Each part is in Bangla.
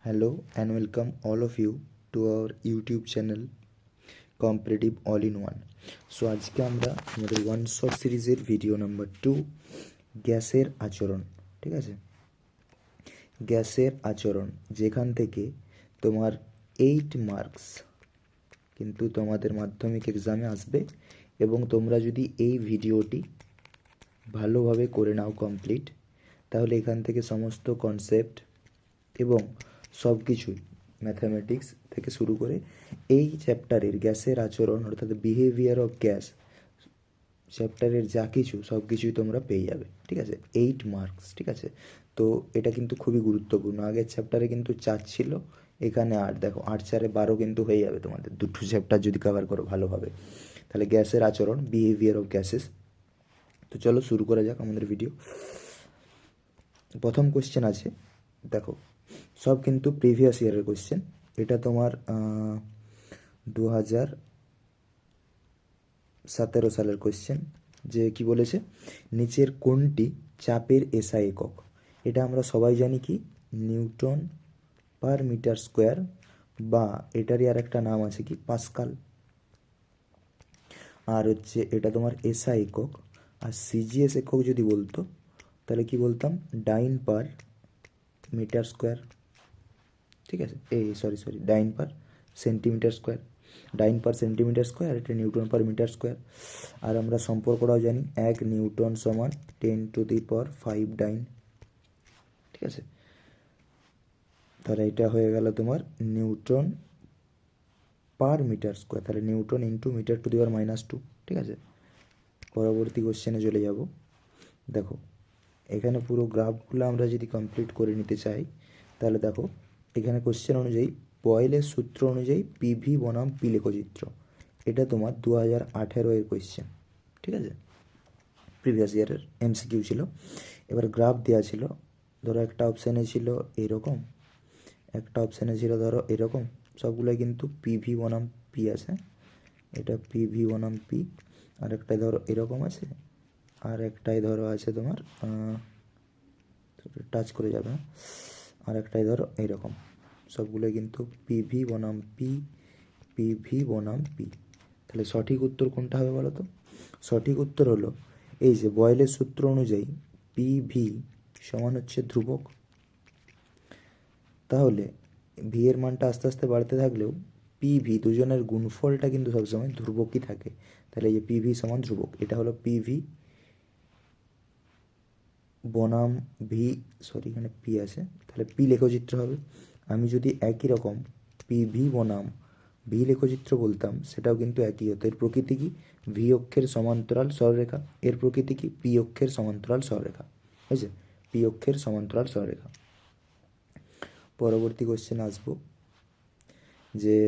Hello and welcome all of you to our YouTube channel Competitive All in One. So আজকে আমরা আমাদের ওয়ান শট সিরিজের ভিডিও নাম্বার 2 গ্যাসের আচরণ, ঠিক আছে, গ্যাসের আচরণ যেখান থেকে তোমার 8 মার্কস কিন্তু তোমাদের মাধ্যমিক এক্সামে আসবে এবং তোমরা যদি এই ভিডিওটি ভালোভাবে করে নাও কমপ্লিট, তাহলে এখান থেকে সমস্ত কনসেপ্ট এবং সব কিছুই ম্যাথামেটিক্স থেকে শুরু করে এই চ্যাপ্টারের গ্যাসের আচরণ অর্থাৎ বিহেভিয়ার অফ গ্যাস চ্যাপ্টারের যা কিছু সব কিছুই তোমরা পেয়ে যাবে, ঠিক আছে, 8 মার্কস, ঠিক আছে। তো এটা কিন্তু খুবই গুরুত্বপূর্ণ। আগের চ্যাপ্টারে কিন্তু 4 ছিল, এখানে 8, দেখো 8 4 12 কিন্তু হয়ে যাবে তোমাদের দুটো চ্যাপ্টার যদি কভার করো ভালোভাবে। তাহলে গ্যাসের আচরণ, বিহেভিয়ার অফ গ্যাসেস। তো চলো শুরু করা যাক আমাদের ভিডিও। প্রথম কোশ্চেন আছে, দেখো সব কিন্তু প্রিভিয়াস ইয়ারের কোশ্চেন। এটা তোমার 2017 সালের কোশ্চেন। যে কি বলেছে, নিচের কোনটি চাপের এসআই একক? এটা আমরা সবাই জানি কি নিউটন পার মিটার স্কোয়ার, বা এটারই আর একটা নাম আছে কি পাস্কাল। আর হচ্ছে এটা তোমার এসআই একক। আর সিজিএস একক যদি বলতো তাহলে কি বলতাম, ডাইন পার মিটার স্কোয়ার, ঠিক আছে, এই সরি ডাইন পার সেন্টিমিটার স্কোয়ার, ডাইন পার সেন্টিমিটার স্কোয়ার, এটা নিউটন পার মিটার স্কোয়ার। আর আমরা সম্পর্কটাও জানি 1 নিউটন সমান 10⁵ ডাইন, ঠিক আছে। তাহলে এটা হয়ে গেল তোমার নিউটন পার মিটার স্কোয়ার, তাহলে নিউটন ইন্টু মিটার⁻², ঠিক আছে। পরবর্তী কোশ্চেনে চলে যাব। দেখো এখানে পুরো গ্রাফগুলো আমরা যদি কমপ্লিট করে নিতে চাই, তাহলে দেখো এখানে কোশ্চেন অনুযায়ী বয়েলের সূত্র অনুযায়ী পিভি বনাম পি লেখচিত্র। এটা তোমার 2018 এর কোশ্চেন, ঠিক আছে, প্রিভিয়াস ইয়ারের এমসিকিউ ছিল। এবার গ্রাফ দেওয়া ছিল, ধরো একটা অপশানে ছিল এরকম, একটা অপশানে ছিল ধরো এরকম, সবগুলোই কিন্তু পিভি বনাম পি আছে। এটা পিভি বনাম পি, আর একটাই ধরো এরকম আছে, আর একটাই ধরো আছে তোমার টাচ করে যাবে, আর একটাই ধরো এইরকম, সবগুলোই কিন্তু পিভি বনাম পি, পিভি বনাম পি। তাহলে সঠিক উত্তর কোনটা হবে বলো তো? সঠিক উত্তর হলো এই যে বয়েলের সূত্র অনুযায়ী পিভি সমান হচ্ছে ধ্রুবক। তাহলে ভি এর মানটা আস্তে আস্তে বাড়তে থাকলেও পিভি দুজনের গুণফলটা কিন্তু সবসময় ধ্রুবকই থাকে। তাহলে এই যে পিভি সমান ধ্রুবক, এটা হলো পিভি বনাম ভি, সরি এখানে পি আছে, তাহলে পি লেখচিত্র হবে। আমি যদি একই রকম পিভি বনাম ভি লেখচিত্র বলতাম, সেটাও কিন্তু একই হতো। এর প্রকৃতি কি? ভি অক্ষের সমান্তরাল সরলরেখা। এর প্রকৃতি কি? পি অক্ষের সমান্তরাল সরলরেখা, হয়েছে, পি অক্ষের সমান্তরাল সরলরেখা। পরবর্তী কোশ্চেন আসবো, যে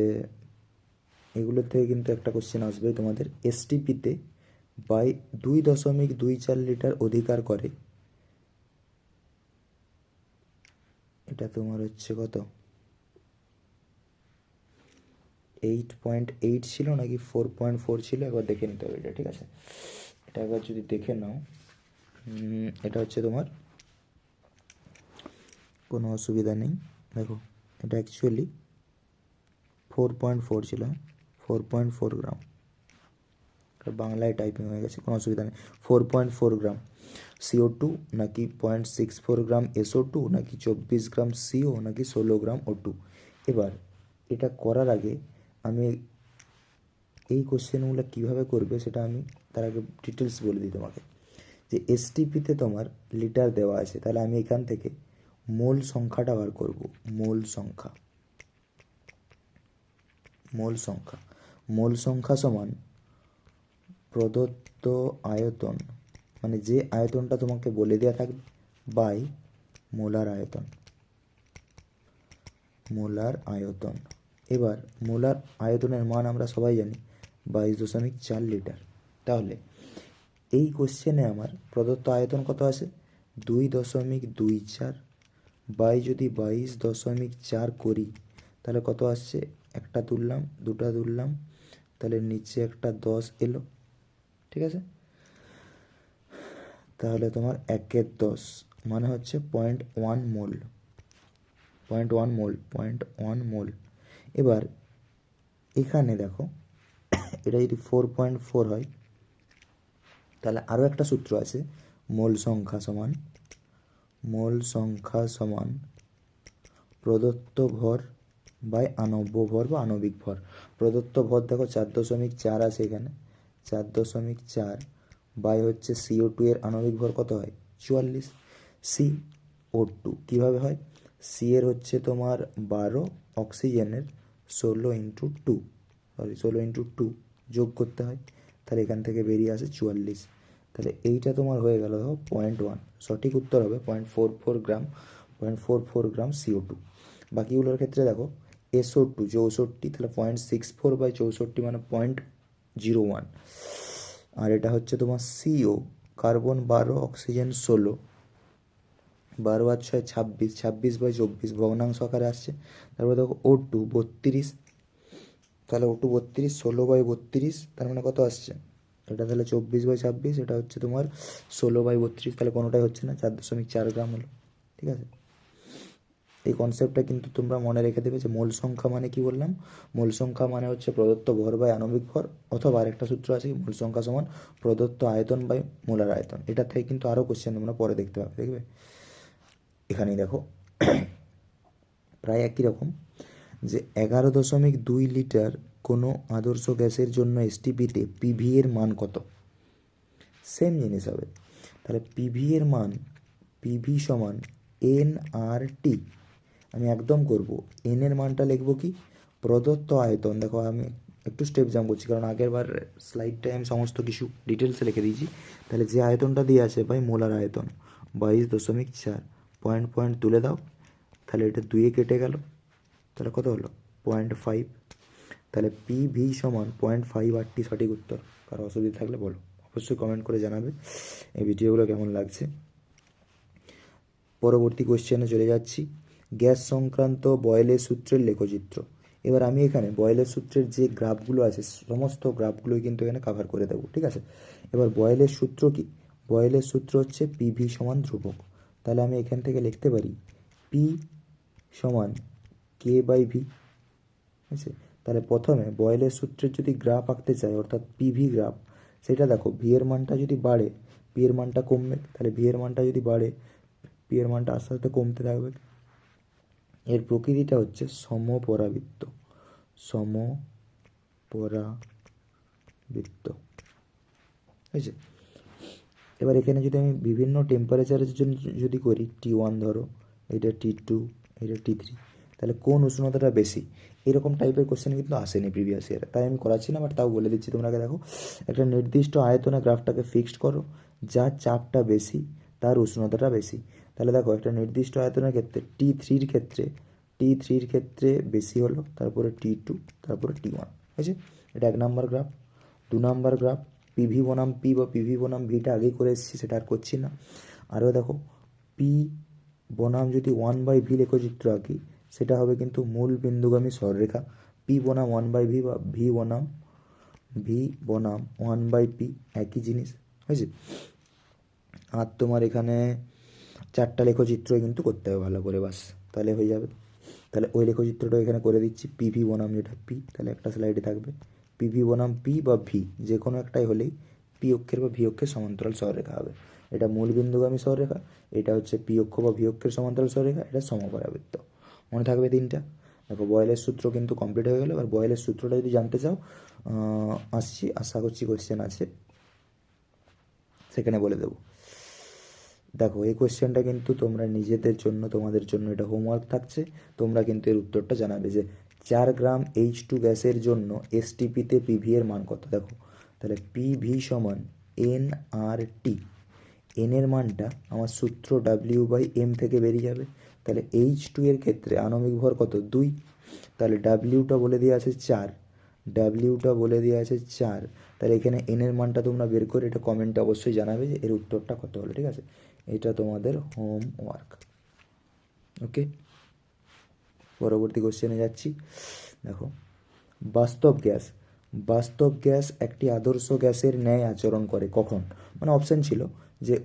এগুলোর থেকে কিন্তু একটা কোশ্চেন আসবে তোমাদের। এসটিপিতে 2.24 লিটার অধিকার করে, এটা তোমার হচ্ছে কত, 8.8 ছিল নাকি 4.4 ছিল, একবার দেখে নিতে হবে এটা, ঠিক আছে। এটা একবার যদি দেখে নাও, এটা হচ্ছে তোমার কোনো অসুবিধা নেই। দেখো এটা অ্যাকচুয়ালি 4.4 ছিল, 4.4 গ্রাম, বাংলায় টাইপিং হয়ে গেছে, কোনো অসুবিধা নেই। 4.4 গ্রাম CO2 নাকি 0.64 গ্রাম SO2 নাকি 24 গ্রাম CO নাকি 16 গ্রাম O2। এবার এটা করার আগে আমি এই কোশ্চেনগুলো কীভাবে করবে সেটা আমি তার আগে ডিটেলস বলে দিই তোমাকে। যে এসটিপিতে তোমার লিটার দেওয়া আছে, তাহলে আমি এখান থেকে মোল সংখ্যাটা বার করব। মোল সংখ্যা, মোল সংখ্যা, মোল সংখ্যা সমান প্রদত্ত আয়তন, মানে যে আয়তনটা তোমাকে বলে দেওয়া থাকবে, বাই মোলার আয়তন, মোলার আয়তন। এবার মোলার আয়তনের মান আমরা সবাই জানি 22.4 লিটার। তাহলে এই কোশ্চেনে আমার প্রদত্ত আয়তন কত আছে? 2.24, বাই যদি 22.4 করি তাহলে কত আসছে? একটা তুললাম, দুটা তুললাম, তাহলে নিচে একটা 10 এলো, ঠিক আছে। তাহলে তোমার 1/10 মানে হচ্ছে 0.1 মোল, 0.1 মোল, 0.1 মোল। এবার এখানে দেখো এটা যদি 4.4 হয়, তাহলে আরও একটা সূত্র আছে, মোল সংখ্যা সমান প্রদত্ত ভর বাই আণব্য ভর বা আণবিক ভর। প্রদত্ত ভর দেখো 4.4 আছে এখানে, 4.4 বাই হচ্ছে CO2 এর আণবিক ভর কত হয়, 44। CO2 কীভাবে হয়, সি এর হচ্ছে তোমার 12, অক্সিজেনের 16 × 2 যোগ করতে হয়, তাহলে এখান থেকে বেরিয়ে আসে 44। তাহলে এইটা তোমার হয়ে গেল দেখো 0.1, সঠিক উত্তর হবে 0.44 গ্রাম, 0.44 গ্রাম CO2। বাকিগুলোর ক্ষেত্রে দেখো SO2 64, তাহলে 0.64/64 মানে 0.01। আর এটা হচ্ছে তোমার CO, কার্বন 12, অক্সিজেন 16, 12 আর 6 26, 26/24 ভগ্নাংশ আকারে আসছে। তারপর দেখো O2 32, তাহলে O2 32, 16/32, তার মানে কত আসছে এটা, তাহলে 24/26, এটা হচ্ছে তোমার 16/32, তাহলে কোনোটাই হচ্ছে না, 4.4 গ্রাম হলো। ঠিক আছে, এই কনসেপ্টটা কিন্তু তোমরা মনে রেখে দেবে যে মোল সংখ্যা মানে কি বললাম, মোল সংখ্যা মানে হচ্ছে প্রদত্ত ভর বাই আণবিক ভর, অথবা আরেকটা সূত্র আছে মোল সংখ্যা সমান প্রদত্ত আয়তন বাই মোলার আয়তন। এটা থেকে কিন্তু আরও কোশ্চেন তোমরা পরে দেখতে পাবে, দেখবে এখানেই দেখো প্রায় একই রকম, যে 11.2 লিটার কোনো আদর্শ গ্যাসের জন্য এসটিপিতে পিভি এর মান কত, সেম জিনিস হবে। তাহলে পিভি এর মান, পিভি সমান NRT, আমি একদম করব, এন এর মানটা লিখবো কি, প্রদত্ত আয়তন। দেখো আমি একটু স্টেপ জাম্প করছি, কারণ আগের বার স্লাইডটায় আমি সমস্ত কিছু ডিটেলসে লিখে দিয়েছি। তাহলে যে আয়তনটা দিয়ে আছে ভাই, মোলার আয়তন 22.4, পয়েন্ট তুলে দাও, তাহলে এটা 2 কেটে গেল, তাহলে কত হলো 0.5। তাহলে PV সমান 0.5RT সঠিক উত্তর। কারো অসুবিধা থাকলে বলো, অবশ্যই কমেন্ট করে জানাবে এই ভিডিওগুলো কেমন লাগছে। পরবর্তী কোশ্চেনে চলে যাচ্ছি, গ্যাস সংক্রান্ত বয়েলের সূত্রের লেখচিত্র। এবার আমি এখানে বয়েলের সূত্রের যে গ্রাফগুলো আছে সমস্ত গ্রাফগুলোই কিন্তু এখানে কভার করে দেবো, ঠিক আছে। এবার বয়েলের সূত্র কি, বয়েলের সূত্র হচ্ছে পিভি সমান ধ্রুবক। তাহলে আমি এখান থেকে লিখতে পারি পি সমান K/V, ঠিক আছে। তাহলে প্রথমে বয়েলের সূত্রের যদি গ্রাফ আঁকতে চাই, অর্থাৎ পিভি গ্রাফ, সেটা দেখো ভি এর মানটা যদি বাড়ে পি এর মানটা কমবে, তাহলে ভি এর মানটা যদি বাড়ে পি এর মানটা আস্তে আস্তে কমতে থাকবে। এর প্রকৃতিটা হচ্ছে সমপরাবৃত্ত, সমপরাবৃত্ত, ঠিক আছে। এবার এখানে যদি আমি বিভিন্ন টেম্পারেচারের জন্য যদি করি, T1 ধরো, এটা T2, এটা T3, তাহলে কোন উষ্ণতাটা বেশি, এরকম টাইপের কোশ্চেন কিন্তু আসেনি প্রিভিয়াস ইয়ারে, তাই আমি করাচ্ছি না, বাট তাও বলে দিচ্ছি তোমরা। দেখো একটা নির্দিষ্ট আয়তনে গ্রাফটাকে ফিক্সড করো, যার চাপটা বেশি তার উষ্ণতাটা বেশি। তাহলে দেখো একটা নির্দিষ্ট আয়তনের ক্ষেত্রে টি থ্রির ক্ষেত্রে বেশি হলো, তারপরে T2, তারপরে T1, ঠিক আছে। এটা 1 নম্বর গ্রাফ। 2 নম্বর গ্রাফ, পিভি বনাম পি বা পিভি বনাম ভিটা আগেই করে এসেছি, সেটা আর করছি না। আরও দেখো পি বনাম যদি 1/v লেখচিত্র আঁকি, সেটা হবে কিন্তু মূল বিন্দুগামী সরলরেখা। পি বনাম 1/v বা ভি বনাম 1/p একই জিনিস, হয়েছে। আর তোমার এখানে 4টা লেখচিত্রই কিন্তু করতে হবে ভালো করে, বাস তাহলে হয়ে যাবে। তাহলে ওই লেখচিত্রটা এখানে করে দিচ্ছি, পিভি বনাম যেটা পি, তাহলে একটা স্লাইডে থাকবে পিভি বনাম পি বা ভি, যে কোনো একটাই হলেই পি অক্ষের বা ভি অক্ষের সমান্তরাল সরলরেখা হবে। এটা মূল বিন্দুগামী সরলরেখা, এটা হচ্ছে পি অক্ষ বা ভি অক্ষের সমান্তরাল সরলরেখা, এটা সমপরাবৃত্ত। মনে থাকবে 3টা। দেখো বয়েলের সূত্র কিন্তু কমপ্লিট হয়ে গেল। এবার বয়েলের সূত্রটা যদি জানতে চাও, আসছি, আশা করছি কোশ্চেন আছে, সেখানে বলে দেবো। দেখো এই কোশ্চেনটা কিন্তু তোমরা নিজেদের জন্য, তোমাদের জন্য এটা হোমওয়ার্ক থাকছে, তোমরা কিন্তু এর উত্তরটা জানাবে যে 4 গ্রাম H2 গ্যাসের জন্য এসটিপিতে পিভি এর মান কত। দেখো তাহলে পিভি সমান NRT, এন এর মানটা আমার সূত্র W/M থেকে বেরিয়ে যাবে। তাহলে H2 এর ক্ষেত্রে আণবিক ভর কত, 2, তাহলে ডাব্লিউটা বলে দেওয়া আছে 4, তাহলে এখানে এন এর মানটা তোমরা বের করে এটা কমেন্টে অবশ্যই জানাবে যে এর উত্তরটা কত হলো, ঠিক আছে। এটা তোমাদের হোমওয়ার্ক, ওকে। পরবর্তী কোশ্চেনে যাচ্ছি। দেখো বাস্তব গ্যাস একটি আদর্শ গ্যাসের ন্যায় আচরণ করে কখন, মানে অপশান ছিল যে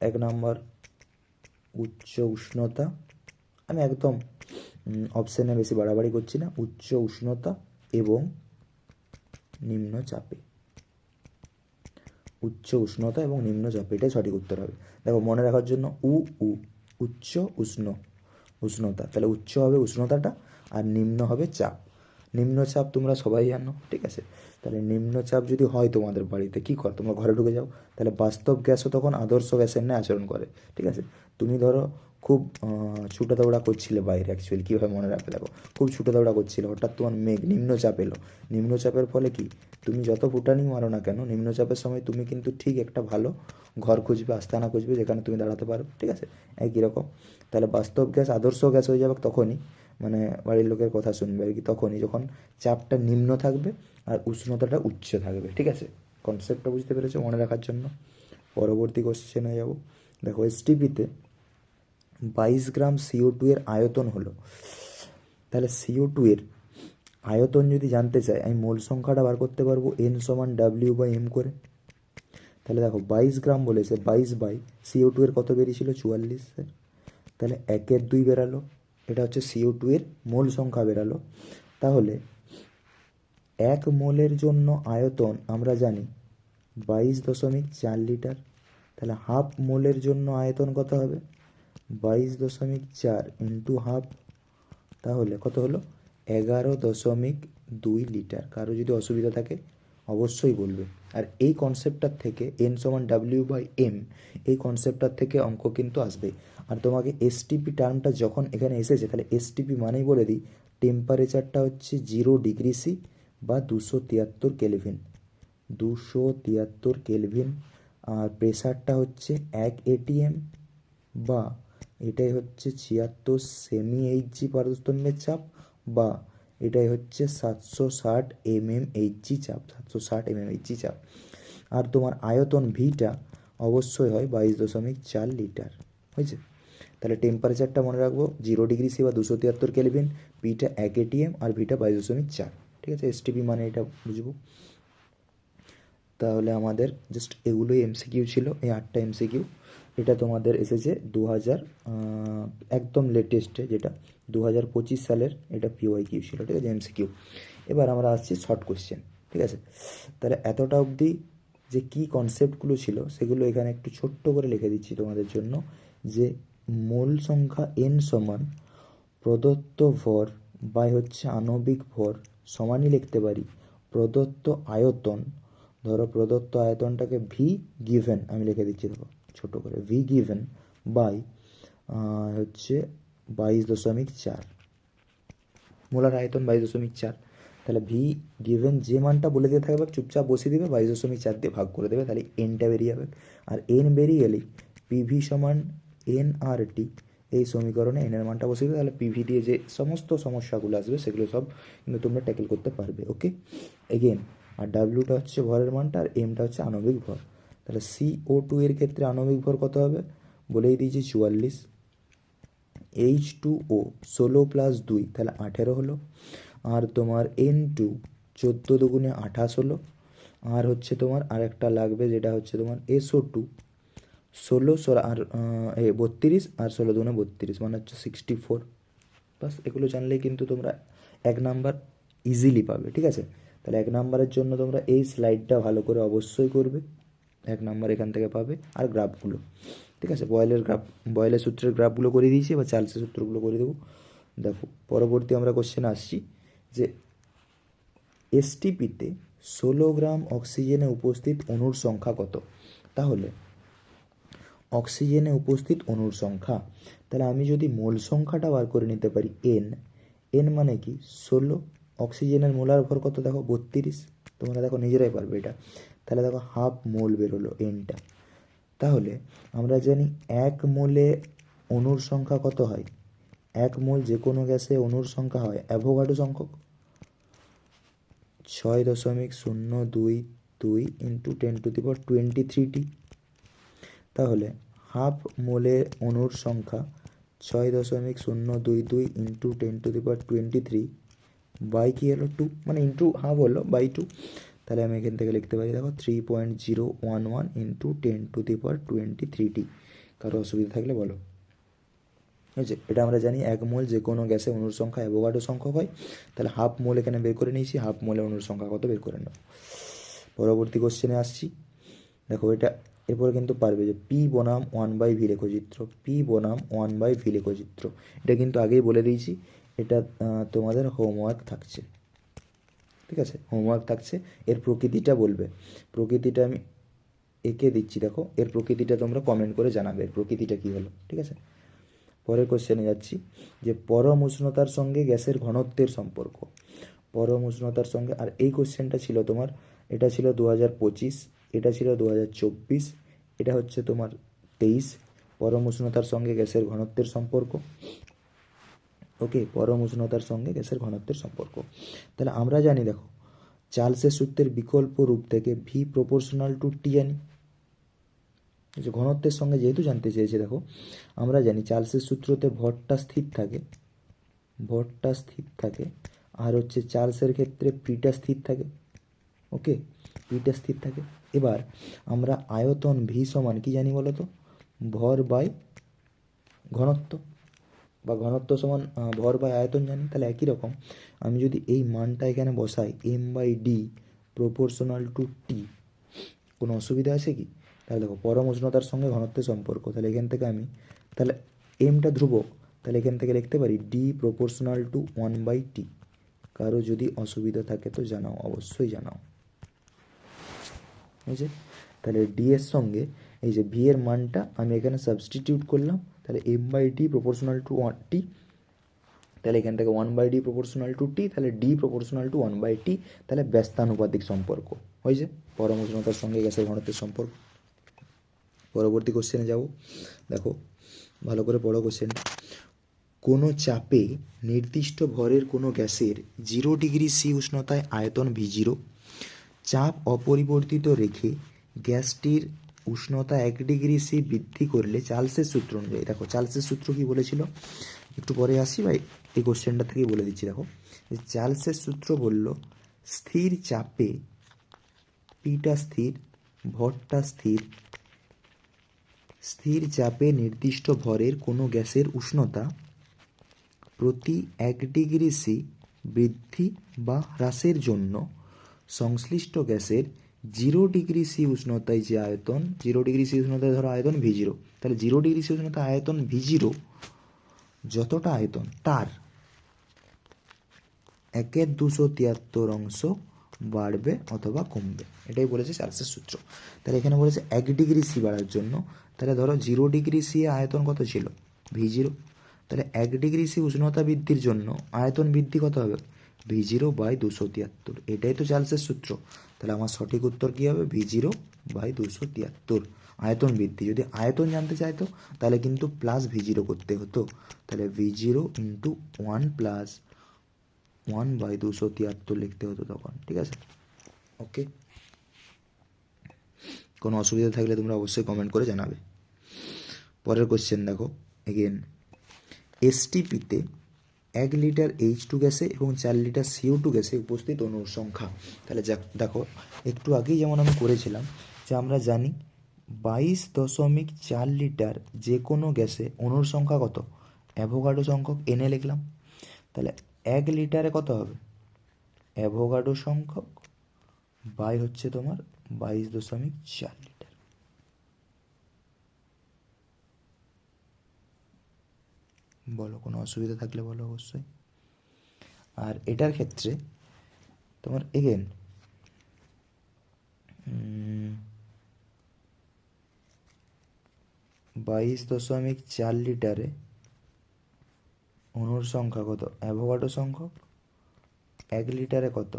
1 নম্বর উচ্চ উষ্ণতা, আমি একদম অপশানে বেশি বাড়াবাড়ি করছি না, উচ্চ উষ্ণতা এবং নিম্নচাপে, উচ্চ উষ্ণতা এবং নিম্নচাপে, এটাই সঠিক উত্তর হবে। দেখো মনে রাখার জন্য উচ্চ উষ্ণতা, তাহলে উচ্চ হবে উষ্ণতাটা আর নিম্ন হবে চাপ। নিম্নচাপ তোমরা সবাই জানো, ঠিক আছে। তাহলে নিম্নচাপ যদি হয় তোমাদের বাড়িতে কী কর, তোমরা ঘরে ঢুকে যাও, তাহলে বাস্তব গ্যাসও তখন আদর্শ গ্যাসের ন্যায় আচরণ করে, ঠিক আছে। তুমি ধরো খুব ছুটা দৌড়া করছিলে বাইরে, অ্যাকচুয়ালি কীভাবে মনে রাখবে দেখো, খুব ছুটা দৌড়া করছিলে, হঠাৎ তোমার নিম্নচাপ এলো। নিম্নচাপের ফলে কি, তুমি যত ফুটানি মারো না কেন, নিম্নচাপের সময় তুমি কিন্তু ঠিক একটা ভালো ঘর খুঁজবে, আস্তানা খুঁজবে যেখানে তুমি দাঁড়াতে পারো, ঠিক আছে। একই রকম তাহলে বাস্তব গ্যাস আদর্শ গ্যাস হয়ে যাবে তখনই, মানে বাড়ির লোকের কথা শুনবে আর কি, তখনই যখন চাপটা নিম্ন থাকবে আর উষ্ণতাটা উচ্চ থাকবে, ঠিক আছে। কনসেপ্টটা বুঝতে পেরেছো, মনে রাখার জন্য। পরবর্তী কোশ্চেনে যাব। দেখো এসটিপিতে 22 গ্রাম CO2 এর আয়তন হলো, তাহলে CO2 এর আয়তন যদি জানতে চাই, আমি মোল সংখ্যাটা বার করতে পারবো N = W/M করে। তাহলে দেখো 22 গ্রাম বলেছে, 22 বাই CO2 এর কত বেরিয়েছিল 44, তাহলে 1/2 বেরালো, এটা হচ্ছে CO2 এর মোল সংখ্যা বেরালো। তাহলে 1 মোলের জন্য আয়তন আমরা জানি 22.4 লিটার, তাহলে হাফ মোলের জন্য আয়তন কত হবে 22.4 ইন্টু হাফ, তাহলে কত হলো 11.2 লিটার। কারো যদি অসুবিধা থাকে অবশ্যই বলবে। আর এই কনসেপ্টটার থেকে N = W/M, এই কনসেপ্টটার থেকে অঙ্ক কিন্তু আসবে। আর তোমাকে এসটিপি টার্মটা যখন এখানে এসেছে, তাহলে এসটিপি মানেই বলে দিই, টেম্পারেচারটা হচ্ছে 0 ডিগ্রি সি বা 273 কেলভিন, 273 কেলভিন। আর প্রেসারটা হচ্ছে 1 ATM বা এটাই হচ্ছে 76 সেমি এইচজি পারস্তম্ভের চাপ, বা এটাই হচ্ছে 760 mmHg চাপ, 760 mmHg চাপ। আর তোমার আয়তন ভিটা অবশ্যই হয় 22.4 লিটার, হয়েছে। তাহলে টেম্পারেচারটা মনে রাখবো 0 ডিগ্রি সি বা 273 কেলভিন, পিটা 1 ATM আর ভিটা 22.4, ঠিক আছে। এসটিপি মানে এটা বুঝবো। তাহলে আমাদের জাস্ট এগুলোই এমসিকিউ ছিল, এই 8টা এমসিকিউ। এটা তোমাদের এসেছে 2000 একদম লেটেস্টে, যেটা 2025 সালের, এটা PYQ ছিল, ঠিক আছে, এমসিকিউ। এবার আমরা আসছি শর্ট কোশ্চেন, ঠিক আছে। তাহলে এতটা অবধি যে কী কনসেপ্টগুলো ছিল সেগুলো এখানে একটু ছোট্ট করে লিখে দিচ্ছি তোমাদের জন্য, যে মোল সংখ্যা N সমান প্রদত্ত ভর বাই হচ্ছে আণবিক ভর, সমানই লিখতে পারি প্রদত্ত আয়তন। ধরো প্রদত্ত আয়তনটাকে ভি গিভেন, আমি লিখে দিচ্ছি দেখো ছোটো করে, ভি গিভেন বাই হচ্ছে 22.4, মোলার আয়তন 22.4। তাহলে ভি গিভেন যে মানটা বলে দিয়ে থাকবে চুপচাপ বসিয়ে দেবে, 22.4 দিয়ে ভাগ করে দেবে, তাহলে এনটা বেরিয়ে যাবে। আর এন বেরিয়ে গেলেই পিভি সমান NRT, এই সমীকরণে এনের মানটা বসিয়ে দেবে, তাহলে পিভি দিয়ে যে সমস্ত সমস্যাগুলো আসবে সেগুলো সব কিন্তু তোমরা ট্যাকেল করতে পারবে, ওকে। এগেন আর ডাব্লিউটা হচ্ছে ভরের মানটা, আর এমটা হচ্ছে আণবিক ভর। তাহলে CO2 এর ক্ষেত্রে আণবিক ভর কত হবে বলেই দিয়েছি 44, H2O 16 + 2 তাহলে 18 হলো। আর তোমার N2 14 দুগুণে 28 হলো। আর হচ্ছে তোমার আরেকটা লাগবে যেটা হচ্ছে তোমার SO2 16 আর 32 আর 16 দুগুণে 32 মানে হচ্ছে 64। বাস এগুলো জানলেই কিন্তু তোমরা 1 নাম্বার ইজিলি পাবে, ঠিক আছে। তাহলে 1 নাম্বারের জন্য তোমরা এই স্লাইডটা ভালো করে অবশ্যই করবে, 1 নাম্বার এখান থেকে পাবে। আর গ্রাফগুলো, ঠিক আছে, বয়েলের সূত্রের গ্রাফগুলো করে দিয়েছি, এবার চার্লসের সূত্রগুলো করে দেবো। দেখো পরবর্তী আমরা কোশ্চেনে আসছি, যে এসটিপিতে 16 গ্রাম অক্সিজেনে উপস্থিত অণুর সংখ্যা কত। তাহলে অক্সিজেনে উপস্থিত অণুর সংখ্যা, তাহলে আমি যদি মোল সংখ্যাটা বার করে নিতে পারি এন মানে কি 16, অক্সিজেনের মোলার ভর কত দেখো 32, তোমরা দেখো নিজেরাই পারবে এটা। তাহলে দেখো হাফ মোল বেরোলো এনটা। তাহলে আমরা জানি 1 মোলে অণুর সংখ্যা কত হয়, 1 মোল যে কোনো গ্যাসে অণুর সংখ্যা হয় অ্যাভোগাড্রো সংখ্যক 6.022 ইন্টু 10⁻23T। তাহলে হাফ মোলে অণুর সংখ্যা 6.022 ইন্টু 10⁻23 বাই কি হলো 2, মানে ইন্টু হাফ হলো বাই 2। তাহলে আমি এখান থেকে লিখতে পারি দেখো 3.011 ইন্টু 10⁻23T। কারো অসুবিধা থাকলে বলো, হয়েছে? এটা আমরা জানি 1 মোল যে কোনো গ্যাসে অণুর সংখ্যা অ্যাভোগাড্রো সংখ্যক হয়। তাহলে হাফ মোল এখানে বের করে নিয়েছি, হাফ মোলে অণুর সংখ্যা কত বের করে নেব। পরবর্তী কোশ্চেনে আসছি। দেখো এটা এরপরে কিন্তু পারবে যে পি বনাম 1/v লেখচিত্র, পি বনাম 1/v লেখচিত্র, এটা কিন্তু আগেই বলে দিয়েছি। এটা তোমাদের হোমওয়ার্ক থাকছে, ঠিক আছে? হোমওয়ার্ক থাকছে। এর প্রকৃতিটা বলবে, প্রকৃতিটা আমি এঁকে দিচ্ছি, দেখো এর প্রকৃতিটা তোমরা কমেন্ট করে জানাবে এর প্রকৃতিটা কী হলো, ঠিক আছে? পরের কোশ্চেনে যাচ্ছি যে পরম উষ্ণতার সঙ্গে গ্যাসের ঘনত্বের সম্পর্ক। পরম উষ্ণতার সঙ্গে, আর এই কোশ্চেনটা ছিল তোমার, এটা ছিল 2025, এটা ছিল 2024, এটা হচ্ছে তোমার 23। পরম উষ্ণতার সঙ্গে গ্যাসের ঘনত্বের সম্পর্ক। ওকে, পরম উষ্ণতার সঙ্গে গ্যাসের ঘনত্বের সম্পর্ক। তাহলে আমরা জানি, দেখো চার্লসের সূত্রের বিকল্প রূপ থেকে ভি প্রপোর্শনাল টু টি জানি। ঘনত্বের সঙ্গে যেহেতু জানতে চেয়েছে, দেখো আমরা জানি চার্লসের সূত্রতে ভরটা স্থির থাকে, ভরটা স্থির থাকে, আর হচ্ছে চার্লসের ক্ষেত্রে পিটা স্থির থাকে। ওকে, পিটা স্থির থাকে। এবার আমরা আয়তন ভি সমান কি জানি বলো তো? ভর বাই ঘনত্ব, বা ঘনত্ব সমান ভর বাই আয়তন জানি। তাহলে একই রকম আমি যদি এই মানটা এখানে বসাই m/d প্রপোর্শনাল টু টি, কোনো অসুবিধা আছে কি? তাহলে দেখো পরম উষ্ণতার সঙ্গে ঘনত্বের সম্পর্ক, তাহলে এখান থেকে আমি, তাহলে এমটা ধ্রুবক, তাহলে এখান থেকে লিখতে পারি ডি প্রপোর্শনাল টু 1/t। কারো যদি অসুবিধা থাকে তো জানাও, অবশ্যই জানাও, বুঝেছে? তাহলে ডি এর সঙ্গে এই যে ভি এর মানটা আমি এখানে সাবস্টিটিউট করলাম, তাহলে m/d প্রপোর্শনাল টু টি, তাহলে এখান থেকে 1/d প্রপোর্শনাল টু টি, তাহলে ডি প্রপোর্শনাল টু 1/t, তাহলে ব্যস্তানুপাতিক সম্পর্ক হয়েছে পরম উষ্ণতার সঙ্গে গ্যাসের ঘনত্বের সম্পর্ক। পরবর্তী কোশ্চেনে যাব। দেখো ভালো করে পড়ো কোশ্চেনটা। কোনো চাপে নির্দিষ্ট ভরের কোনো গ্যাসের 0°C উষ্ণতায় আয়তন V0, চাপ অপরিবর্তিত রেখে গ্যাসটির উষ্ণতা 1°C বৃদ্ধি করলে চার্লসের সূত্র অনুযায়ী, দেখো চার্লসের সূত্র কি বলেছিল একটু পরে আসি ভাই, এই কোশ্চেনটা থেকেই বলে দিচ্ছি। দেখো চার্লসের সূত্র বলল স্থির চাপে পিটা স্থির, ভরটা স্থির, স্থির চাপে নির্দিষ্ট ভরের কোনো গ্যাসের উষ্ণতা প্রতি 1°C বৃদ্ধি বা হ্রাসের জন্য সংশ্লিষ্ট গ্যাসের 0°C উষ্ণতায় যে আয়তন, 0°C উষ্ণতায় ধরো আয়তন V0, তাহলে 0°C উষ্ণতায় আয়তন V0 যতটা আয়তন তার 1/273 অংশ বাড়বে অথবা কমবে, এটাই বলেছে চার্লসের সূত্র। তাহলে এখানে বলেছে 1°C বাড়ার জন্য, তাহলে ধরো 0°C আয়তন কত ছিল? V0, তাহলে 1°C উষ্ণতা বৃদ্ধির জন্য আয়তন বৃদ্ধি কত হবে? V0/273, এটাই তো চার্লসের সূত্র। তাহলে আমার সঠিক উত্তর কী হবে? V0/273 আয়তন বৃদ্ধি। যদি আয়তন জানতে চাইতো তাহলে কিন্তু প্লাস V0 করতে হতো, তাহলে V0 × 1 + 1/273 লিখতে হতো তখন, ঠিক আছে? ওকে, কোনো অসুবিধা থাকলে তোমরা অবশ্যই কমেন্ট করে জানাবে। পরের কোশ্চেন দেখো এগেন, এসটিপিতে 1 লিটার H2 গ্যাসে এবং 4 লিটার CO2 গ্যাসে উপস্থিত অণুর সংখ্যা। তাহলে দেখো একটু আগেই যেমন আমি করেছিলাম যে আমরা জানি 22.4 লিটার যে কোনো গ্যাসে অণুর সংখ্যা কত? অ্যাভোগাড্রো সংখ্যক, এনে লিখলাম। তাহলে 1 লিটারে কত হবে? অ্যাভোগাড্রো সংখ্যক বাই হচ্ছে তোমার 22.4 লিটার। বলো কোনো অসুবিধা থাকলে বলো অবশ্যই। আর এটার ক্ষেত্রে তোমার এগেন 22.4 লিটারে অণুর সংখ্যা কত? অ্যাভোগাড্রো সংখ্যক। 1 লিটারে কত?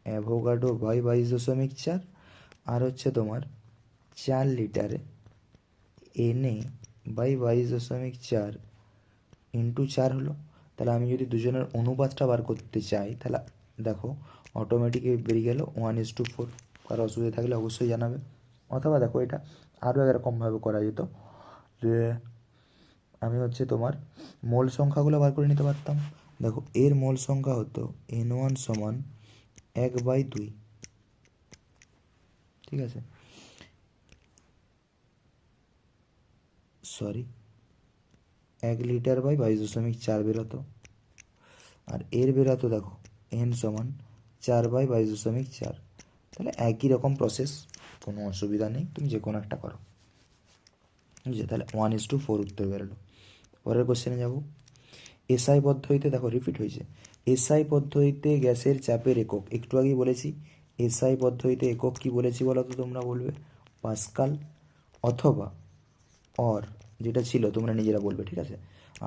অ্যাভোগাড্রো বাই 22.4, আর হচ্ছে তোমার 4 লিটারে Na/22.4 × 4 হলো। তাহলে আমি যদি দুজনের অনুপাতটা বার করতে চাই, তাহলে দেখো অটোমেটিক বেরিয়ে গেল 1:4। কারো অসুবিধা থাকলে অবশ্যই জানাবে। অথবা দেখো এটা আরও এরকমভাবে করা যেত যে আমি হচ্ছে তোমার মোল সংখ্যাগুলো বার করে নিতে পারতাম। দেখো এর মোল সংখ্যা হতো N1 = 1/2, ঠিক আছে? সরি, 1 লিটার বাই 22.4 বেরোতো, আর এর বেরোতো দেখো n সমান 4 বাই 22.4। তাহলে একই রকম প্রসেস, কোনো অসুবিধা নেই, তুমি যে কোনো একটা করো, বুঝলে? তাহলে 1:4 উত্তর বেরোলো। পরের কোশ্চেনে যাব। এসআই পদ্ধতিতে দেখো রিপিট হয়েছে। এসআই পদ্ধতিতে গ্যাসের চাপের একক, একটু আগেই বলেছি। এসআই পদ্ধতিতে একক কি বলেছি বলো তো, তোমরা বলবে পাস্কাল অথবা অর, যেটা ছিল তোমরা নিজেরা বলবে, ঠিক আছে?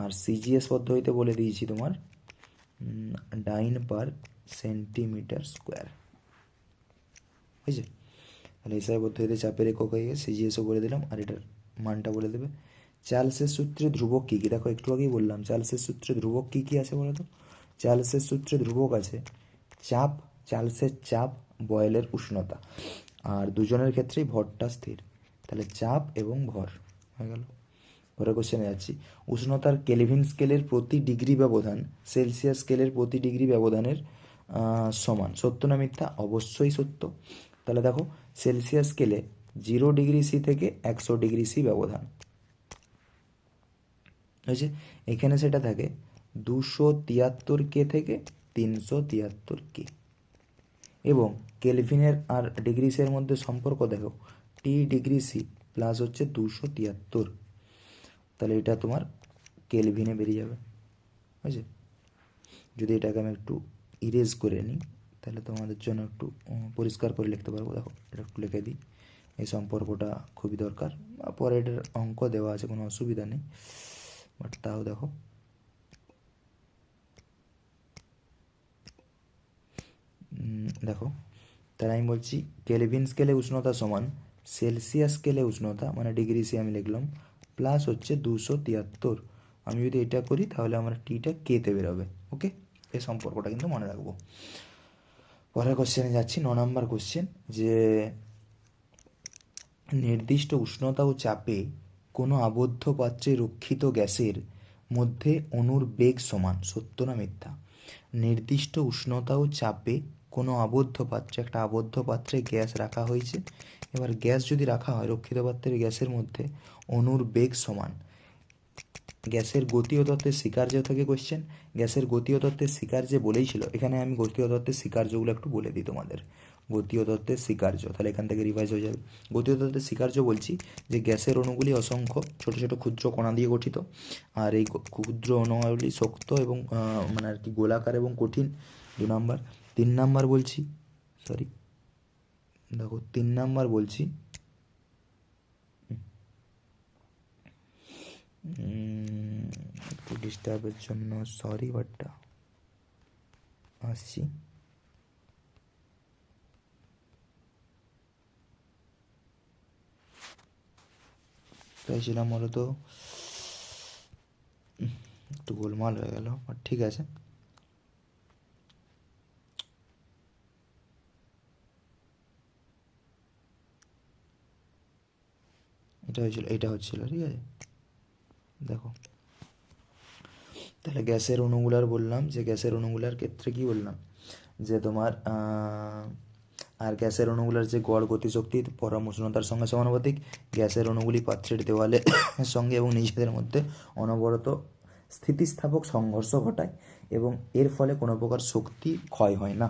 আর সিজিএস পদ্ধতিতে বলে দিয়েছি তোমার ডাইন পার সেন্টিমিটার স্কোয়ার, বুঝছে? তাহলে এসআই পদ্ধতিতে চাপের একক হয়ে গেছে, সিজিএসও বলে দিলাম, আর এটার মানটা বলে দেবে। চার্লসের সূত্রে ধ্রুবক কী কী, দেখো একটু আগেই বললাম চার্লসের সূত্রে ধ্রুবক কী কী আছে বলো তো। চার্লসের সূত্রে ধ্রুবক আছে চাপ, চার্লসের চাপ, বয়েলের উষ্ণতা, আর দুজনের ক্ষেত্রেই ভরটা স্থির। তাহলে চাপ এবং ভর হয়ে গেল। পরের কোশ্চেনে যাচ্ছি। উষ্ণতার কেলভিন স্কেলের প্রতি ডিগ্রি ব্যবধান সেলসিয়াস স্কেলের প্রতি ডিগ্রি ব্যবধানের সমান, সত্য না মিথ্যা? অবশ্যই সত্য। তাহলে দেখো সেলসিয়াস স্কেলে 0 ডিগ্রি সি থেকে 100 ডিগ্রি সি ব্যবধান হয়েছে, এখানে সেটা থাকে 273 কে থেকে 373 কে। এবং কেলভিনের আর ডিগ্রিসের মধ্যে সম্পর্ক দেখো, টি ডিগ্রি সি প্লাস হচ্ছে 273, তাহলে এটা তোমার কেলভিনে বেরিয়ে যাবে, বুঝছে? যদি এটাকে আমি একটু ইরেজ করে নিই তাহলে তোমাদের জন্য একটু পরিষ্কার করে লিখতে পারবো। দেখো এটা একটু লিখে দিই, এই সম্পর্কটা খুবই দরকার। পরে এটার অঙ্ক দেওয়া আছে, কোনো অসুবিধা নেই, বাট তাও দেখো দেখো তাহলে আমি বলছি কেলভিন স্কেলে উষ্ণতা সমান সেলসিয়াস স্কেলে উষ্ণতা, মানে ডিগ্রি সি আমি লিখলাম, প্লাস হচ্ছে 273। আমি যদি এটা করি তাহলে আমার টিটা কেতে বেরোবে। ওকে, এই সম্পর্কটা কিন্তু মনে রাখবো। পরের কোশ্চেনে যাচ্ছি, 9 নম্বর কোশ্চেন, যে নির্দিষ্ট উষ্ণতা ও চাপে কোনো আবদ্ধ পাত্রে রক্ষিত গ্যাসের মধ্যে অণুর বেগ সমান, সত্য না মিথ্যা? নির্দিষ্ট উষ্ণতা ও চাপে কোনো আবদ্ধ পাত্রে, একটা আবদ্ধ পাত্রে গ্যাস রাখা হয়েছে, এবার গ্যাস যদি রাখা হয় রক্ষিত পাত্রের গ্যাসের মধ্যে, অণুর বেগ সমান। গ্যাসের গতীয় তত্ত্বের স্বীকার্য থেকে কোশ্চেন। গ্যাসের গতীয় তত্ত্বের স্বীকার্য বলেই ছিল, এখানে আমি গতীয় তত্ত্বের স্বীকার্যগুলো একটু বলে দিই তোমাদের। গতীয় তত্ত্বের স্বীকার্য, তাহলে এখান থেকে রিভাইজ হয়ে যাবে। গতীয় তত্ত্বের স্বীকার্য বলছি যে গ্যাসের অণুগুলি অসংখ্য ছোট ছোট ক্ষুদ্র কণা দিয়ে গঠিত, আর এই ক্ষুদ্র অণুগুলি শক্ত এবং মানে আর কি গোলাকার এবং কঠিন, 2 নাম্বার। 3 নাম্বার বলছি, সরি দেখো 3 নাম্বার বলছি একটু ডিস্টার্বের জন্য সরি, বাট আসছি। চাইছিলাম মূলত একটু গোলমাল হয়ে গেল, বাট ঠিক আছে। এটা হচ্ছিল ঠিক আছে। দেখো তাহলে গ্যাসের অণুগুলার বললাম যে গ্যাসের অণুগুলার ক্ষেত্রে কি বললাম যে তোমার আর গ্যাসের অণুগুলার যে গড় গতিশক্তি পরম উষ্ণতার সঙ্গে সমানুপাতিক। গ্যাসের অণুগুলি পাত্রের দেওয়ালের সঙ্গে এবং নিজেদের মধ্যে অনবরত স্থিতিস্থাপক সংঘর্ষ ঘটায় এবং এর ফলে কোনো প্রকার শক্তি ক্ষয় হয় না,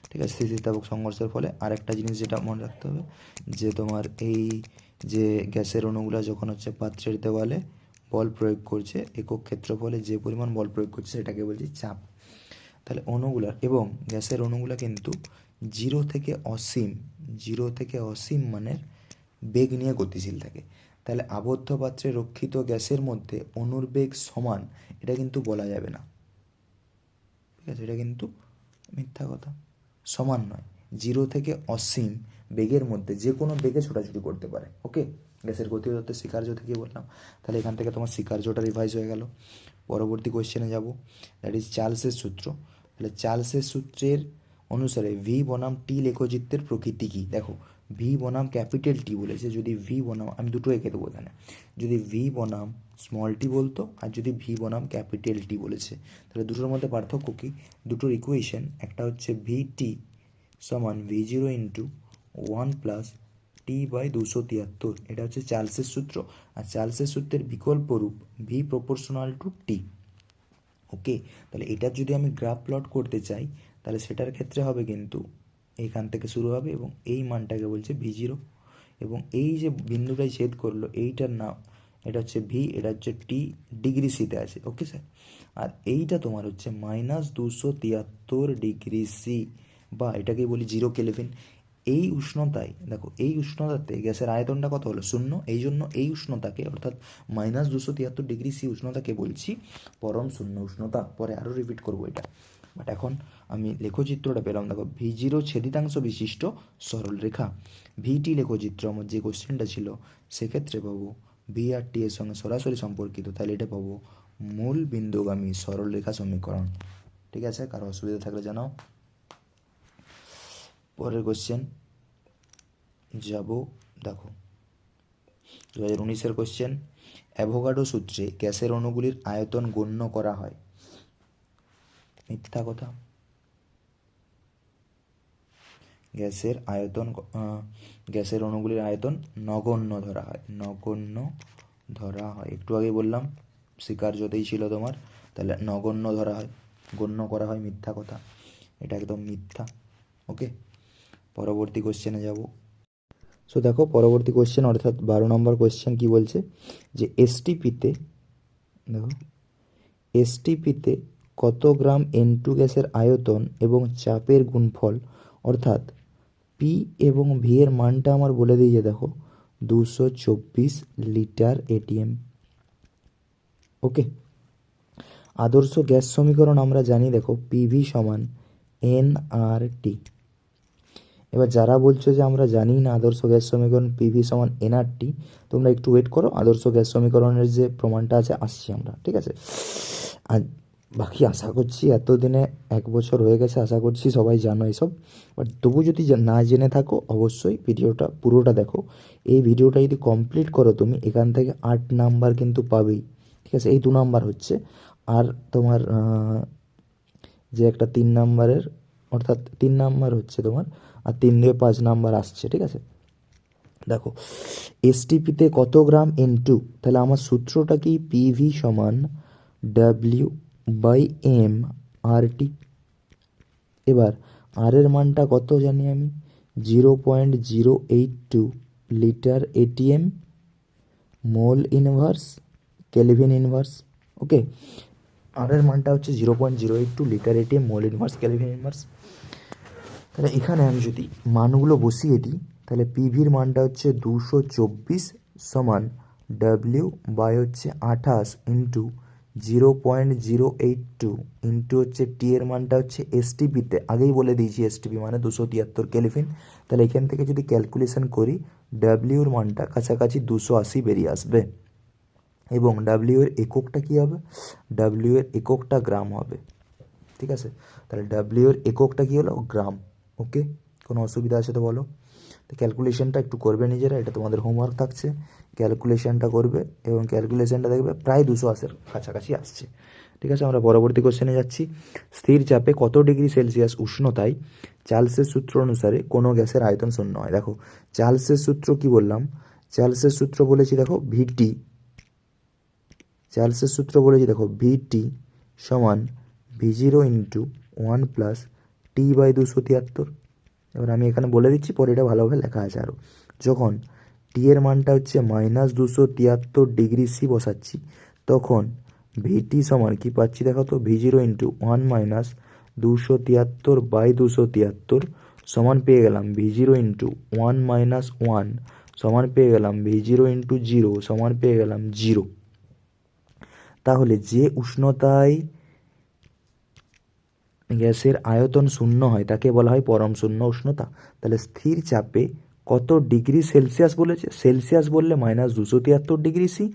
ঠিক আছে? স্থিতিস্থাপক সংঘর্ষের ফলে আরেকটা জিনিস যেটা মনে রাখতে হবে, যে তোমার এই যে গ্যাসের অণুগুলা যখন হচ্ছে পাত্রের দেওয়ালে বল প্রয়োগ করছে, একক ক্ষেত্রফলে যে পরিমাণ বল প্রয়োগ করছে সেটাকে বলছি চাপ। তাহলে অণুগুলার এবং গ্যাসের অণুগুলা কিন্তু 0 থেকে অসীম মানের বেগ নিয়ে গতিশীল থাকে। তাহলে আবদ্ধ পাত্রে রক্ষিত গ্যাসের মধ্যে অণুর বেগ সমান, এটা কিন্তু বলা যাবে না, ঠিক আছে? এটা কিন্তু মিথ্যা কথা, সমান নয়। 0 থেকে অসীম বেগের মধ্যে যে কোনো বেগে ছোটাছুটি করতে পারে। ওকে, গ্যাসের গতীয় তত্ত্বের স্বীকার্য থেকে বললাম। তাহলে এখান থেকে তোমার স্বীকার্যটা রিভাইজ হয়ে গেল। পরবর্তী কোয়েশ্চেনে যাব, দ্যাট ইজ চার্লসের সূত্র। তাহলে চার্লসের সূত্রের অনুসারে ভি বনাম টি লেখচিত্রের প্রকৃতি কী? দেখো ভি বনাম ক্যাপিটাল টি বলেছে, যদি ভি বনাম, আমি দুটো এঁকে দেবো এখানে, যদি ভি বনাম স্মল টি বলতো আর যদি ভি বনাম ক্যাপিটাল টি বলেছে, তাহলে দুটোর মধ্যে পার্থক্য কী? দুটোর ইকুয়েশন, একটা হচ্ছে ভি টি সমান V zero into 1 plus T/273, এটা হচ্ছে চার্লসের সূত্র। আর চার্লসের সূত্রের বিকল্প রূপ ভি প্রপোর্শনাল টু টি। ওকে, তাহলে এটার যদি আমি গ্রাফ প্লট করতে চাই তাহলে সেটার ক্ষেত্রে হবে কিন্তু এইখান থেকে শুরু হবে এবং এই মানটাকে বলছে V0, এবং এই যে বিন্দুটাই ছেদ করলো এইটার নাম, এটা হচ্ছে ভি, এটা হচ্ছে টি, ডিগ্রি সিতে আছে। ওকে স্যার, আর এইটা তোমার হচ্ছে -273 ডিগ্রি সি, বা এটাকেই বলি 0 কেলভিন। এই উষ্ণতায় দেখো, এই উষ্ণতাতে গ্যাসের আয়তনটা কত হলো? 0। এই জন্য এই উষ্ণতাকে, অর্থাৎ -273 ডিগ্রি সি উষ্ণতাকে বলছি পরম শূন্য উষ্ণতা। পরে আরও রিপিট করবো এটা, বাট এখন আমি লেখচিত্রটা পেলাম। দেখো, V0 ছেদিতাংশ বিশিষ্ট সরল রেখা। ভিটি লেখচিত্র আমার যে কোশ্চেনটা ছিল সেক্ষেত্রে পাবো ভি আর টি এর সঙ্গে সরাসরি সম্পর্কিত, তাহলে এটা পাবো মূল বিন্দুগামী সরল রেখা সমীকরণ। ঠিক আছে, কারো অসুবিধা থাকলে জানাও। পরের কোশ্চেন যাব, দেখো 2019-এর কোশ্চেন। অ্যাভোগাড্রো সূত্রে গ্যাসের অণুগুলির আয়তন গণ্য করা হয়। মিথ্যা কথা। গ্যাসের অণুগুলির আয়তন নগণ্য ধরা হয়, নগণ্য ধরা হয়। একটু আগে বললাম স্বীকার্যতেই ছিল তোমার, তাহলে নগণ্য ধরা হয়, গণ্য করা হয়, মিথ্যা কথা, এটা একদম মিথ্যা। ওকে, পরবর্তী কোশ্চেনে যাব। সো দেখো, পরবর্তী কোশ্চেন অর্থাৎ 12 নম্বর কোশ্চেন কি বলছে, যে এসটিপিতে, দেখো এসটিপিতে কত গ্রাম N2 গ্যাসের আয়তন এবং চাপের গুণফল, অর্থাৎ পি এবং ভি এর মানটা আমার বলে দিয়েছে, দেখো 224 লিটার এটিএম। ওকে, আদর্শ গ্যাস সমীকরণ আমরা জানি, দেখো পিভি সমান এনআরটি। এবার যারা বলছো যে আমরা জানি না আদর্শ গ্যাস সমীকরণ পিভি সমান এনআরটি, তোমরা একটু ওয়েট করো, আদর্শ গ্যাস সমীকরণের যে প্রমাণটা আছে আসছি আমরা, ঠিক আছে। আর বাকি আশা করছি এতদিনে 1 বছর হয়ে গেছে, আশা করছি সবাই জানো এসব, বাট তবু যদি না জেনে থাকো অবশ্যই ভিডিওটা পুরোটা দেখো। এই ভিডিওটা যদি কমপ্লিট করো তুমি, এখান থেকে 8 নাম্বার কিন্তু পাবেই, ঠিক আছে। এই 2 নাম্বার হচ্ছে, আর তোমার যে একটা 3 নাম্বারের, অর্থাৎ 3 নাম্বার হচ্ছে তোমার, আর 3 দিয়ে 5 নাম্বার আসছে, ঠিক আছে। দেখো, এসটিপিতে কত গ্রাম N2, তাহলে আমার সূত্রটা কি, পিভি সমান W/M RT। এবার আর এর মানটা কত জানি আমি, 0.082 litre ATM mole inverse kelvin inverse. Okay, আর এর মানটা হচ্ছে 0.082 litre ATM mole inverse kelvin inverse. তাহলে এখানে আমি যদি মানগুলো বসিয়ে দিই, তাহলে পিভির মানটা হচ্ছে 224 সমান W/28 ইন্টু 0.082 ইন্টু হচ্ছে টি এর মানটা হচ্ছে এসটিপিতে, আগেই বলে দিয়েছি এসটিপি মানে 273 কেলভিন। তাহলে এখান থেকে যদি ক্যালকুলেশন করি, ডাব্লিউর মানটা কাছাকাছি 280 বেরিয়ে আসবে, এবং ডাব্লিউ এর এককটা কী হবে, ডাব্লিউ এর এককটা গ্রাম হবে, ঠিক আছে। তাহলে ডাব্লিউ এর এককটা কী হলো, গ্রাম। ওকে, কোনো অসুবিধা আছে তো বলো। তো ক্যালকুলেশনটা একটু করবে নিজেরা, এটা তোমাদের হোমওয়ার্ক থাকছে, ক্যালকুলেশনটা করবে এবং ক্যালকুলেশনটা দেখবে প্রায় 280-এর কাছাকাছি আসছে, ঠিক আছে। আমরা পরবর্তী কোশ্চেনে যাচ্ছি। স্থির চাপে কত ডিগ্রি সেলসিয়াস উষ্ণতায় চার্লসের সূত্র অনুসারে কোনো গ্যাসের আয়তন শূন্য হয়। দেখো, চার্লসের সূত্র কি বললাম, চার্লসের সূত্র বলেছি দেখো ভিটি, চার্লসের সূত্র বলেছি দেখো ভিটি সমান V0 ইন্টু 1 প্লাস T/273। এবার আমি এখানে বলে দিচ্ছি, পরে এটা ভালোভাবে লেখা আছে আরও। যখন টি এর মানটা হচ্ছে -273 ডিগ্রি সি বসাচ্ছি, তখন ভিটি সমান কি পাচ্ছি দেখো তো, V0 ইন্টু 1 মাইনাস 273/273 সমান পেয়ে গেলাম V0 ইন্টু 1 মাইনাস 1 সমান পেয়ে গেলাম V0 ইন্টু 0 সমান পেয়ে গেলাম 0। তাহলে যে উষ্ণতায় গ্যাসের আয়তন শূন্য হয় তাকে বলা হয় পরম শূন্য উষ্ণতা। তাহলে স্থির চাপে কত ডিগ্রি সেলসিয়াস বলেছে, সেলসিয়াস বললে -273 ডিগ্রি সি,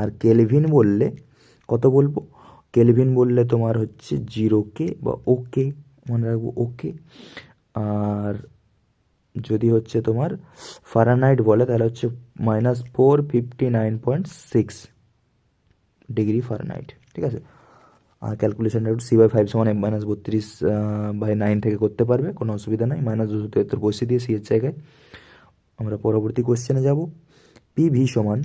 আর কেলভিন বললে কত বলবো, কেলভিন বললে তোমার হচ্ছে 0K বা ওকে, মনে রাখবো ওকে। আর যদি হচ্ছে তোমার ফারেনহাইট বলে তাহলে হচ্ছে -459.6 ডিগ্রি ফারেনহাইট, ঠিক আছে। আর ক্যালকুলেশনটা একটু C/5 সমান M-32/9 থেকে করতে পারবে, কোনো অসুবিধা নাই। -273 বসিয়ে দিয়ে সি এর জায়গায় আমরা পরবর্তী কোশ্চেনে যাব। পিভি সমান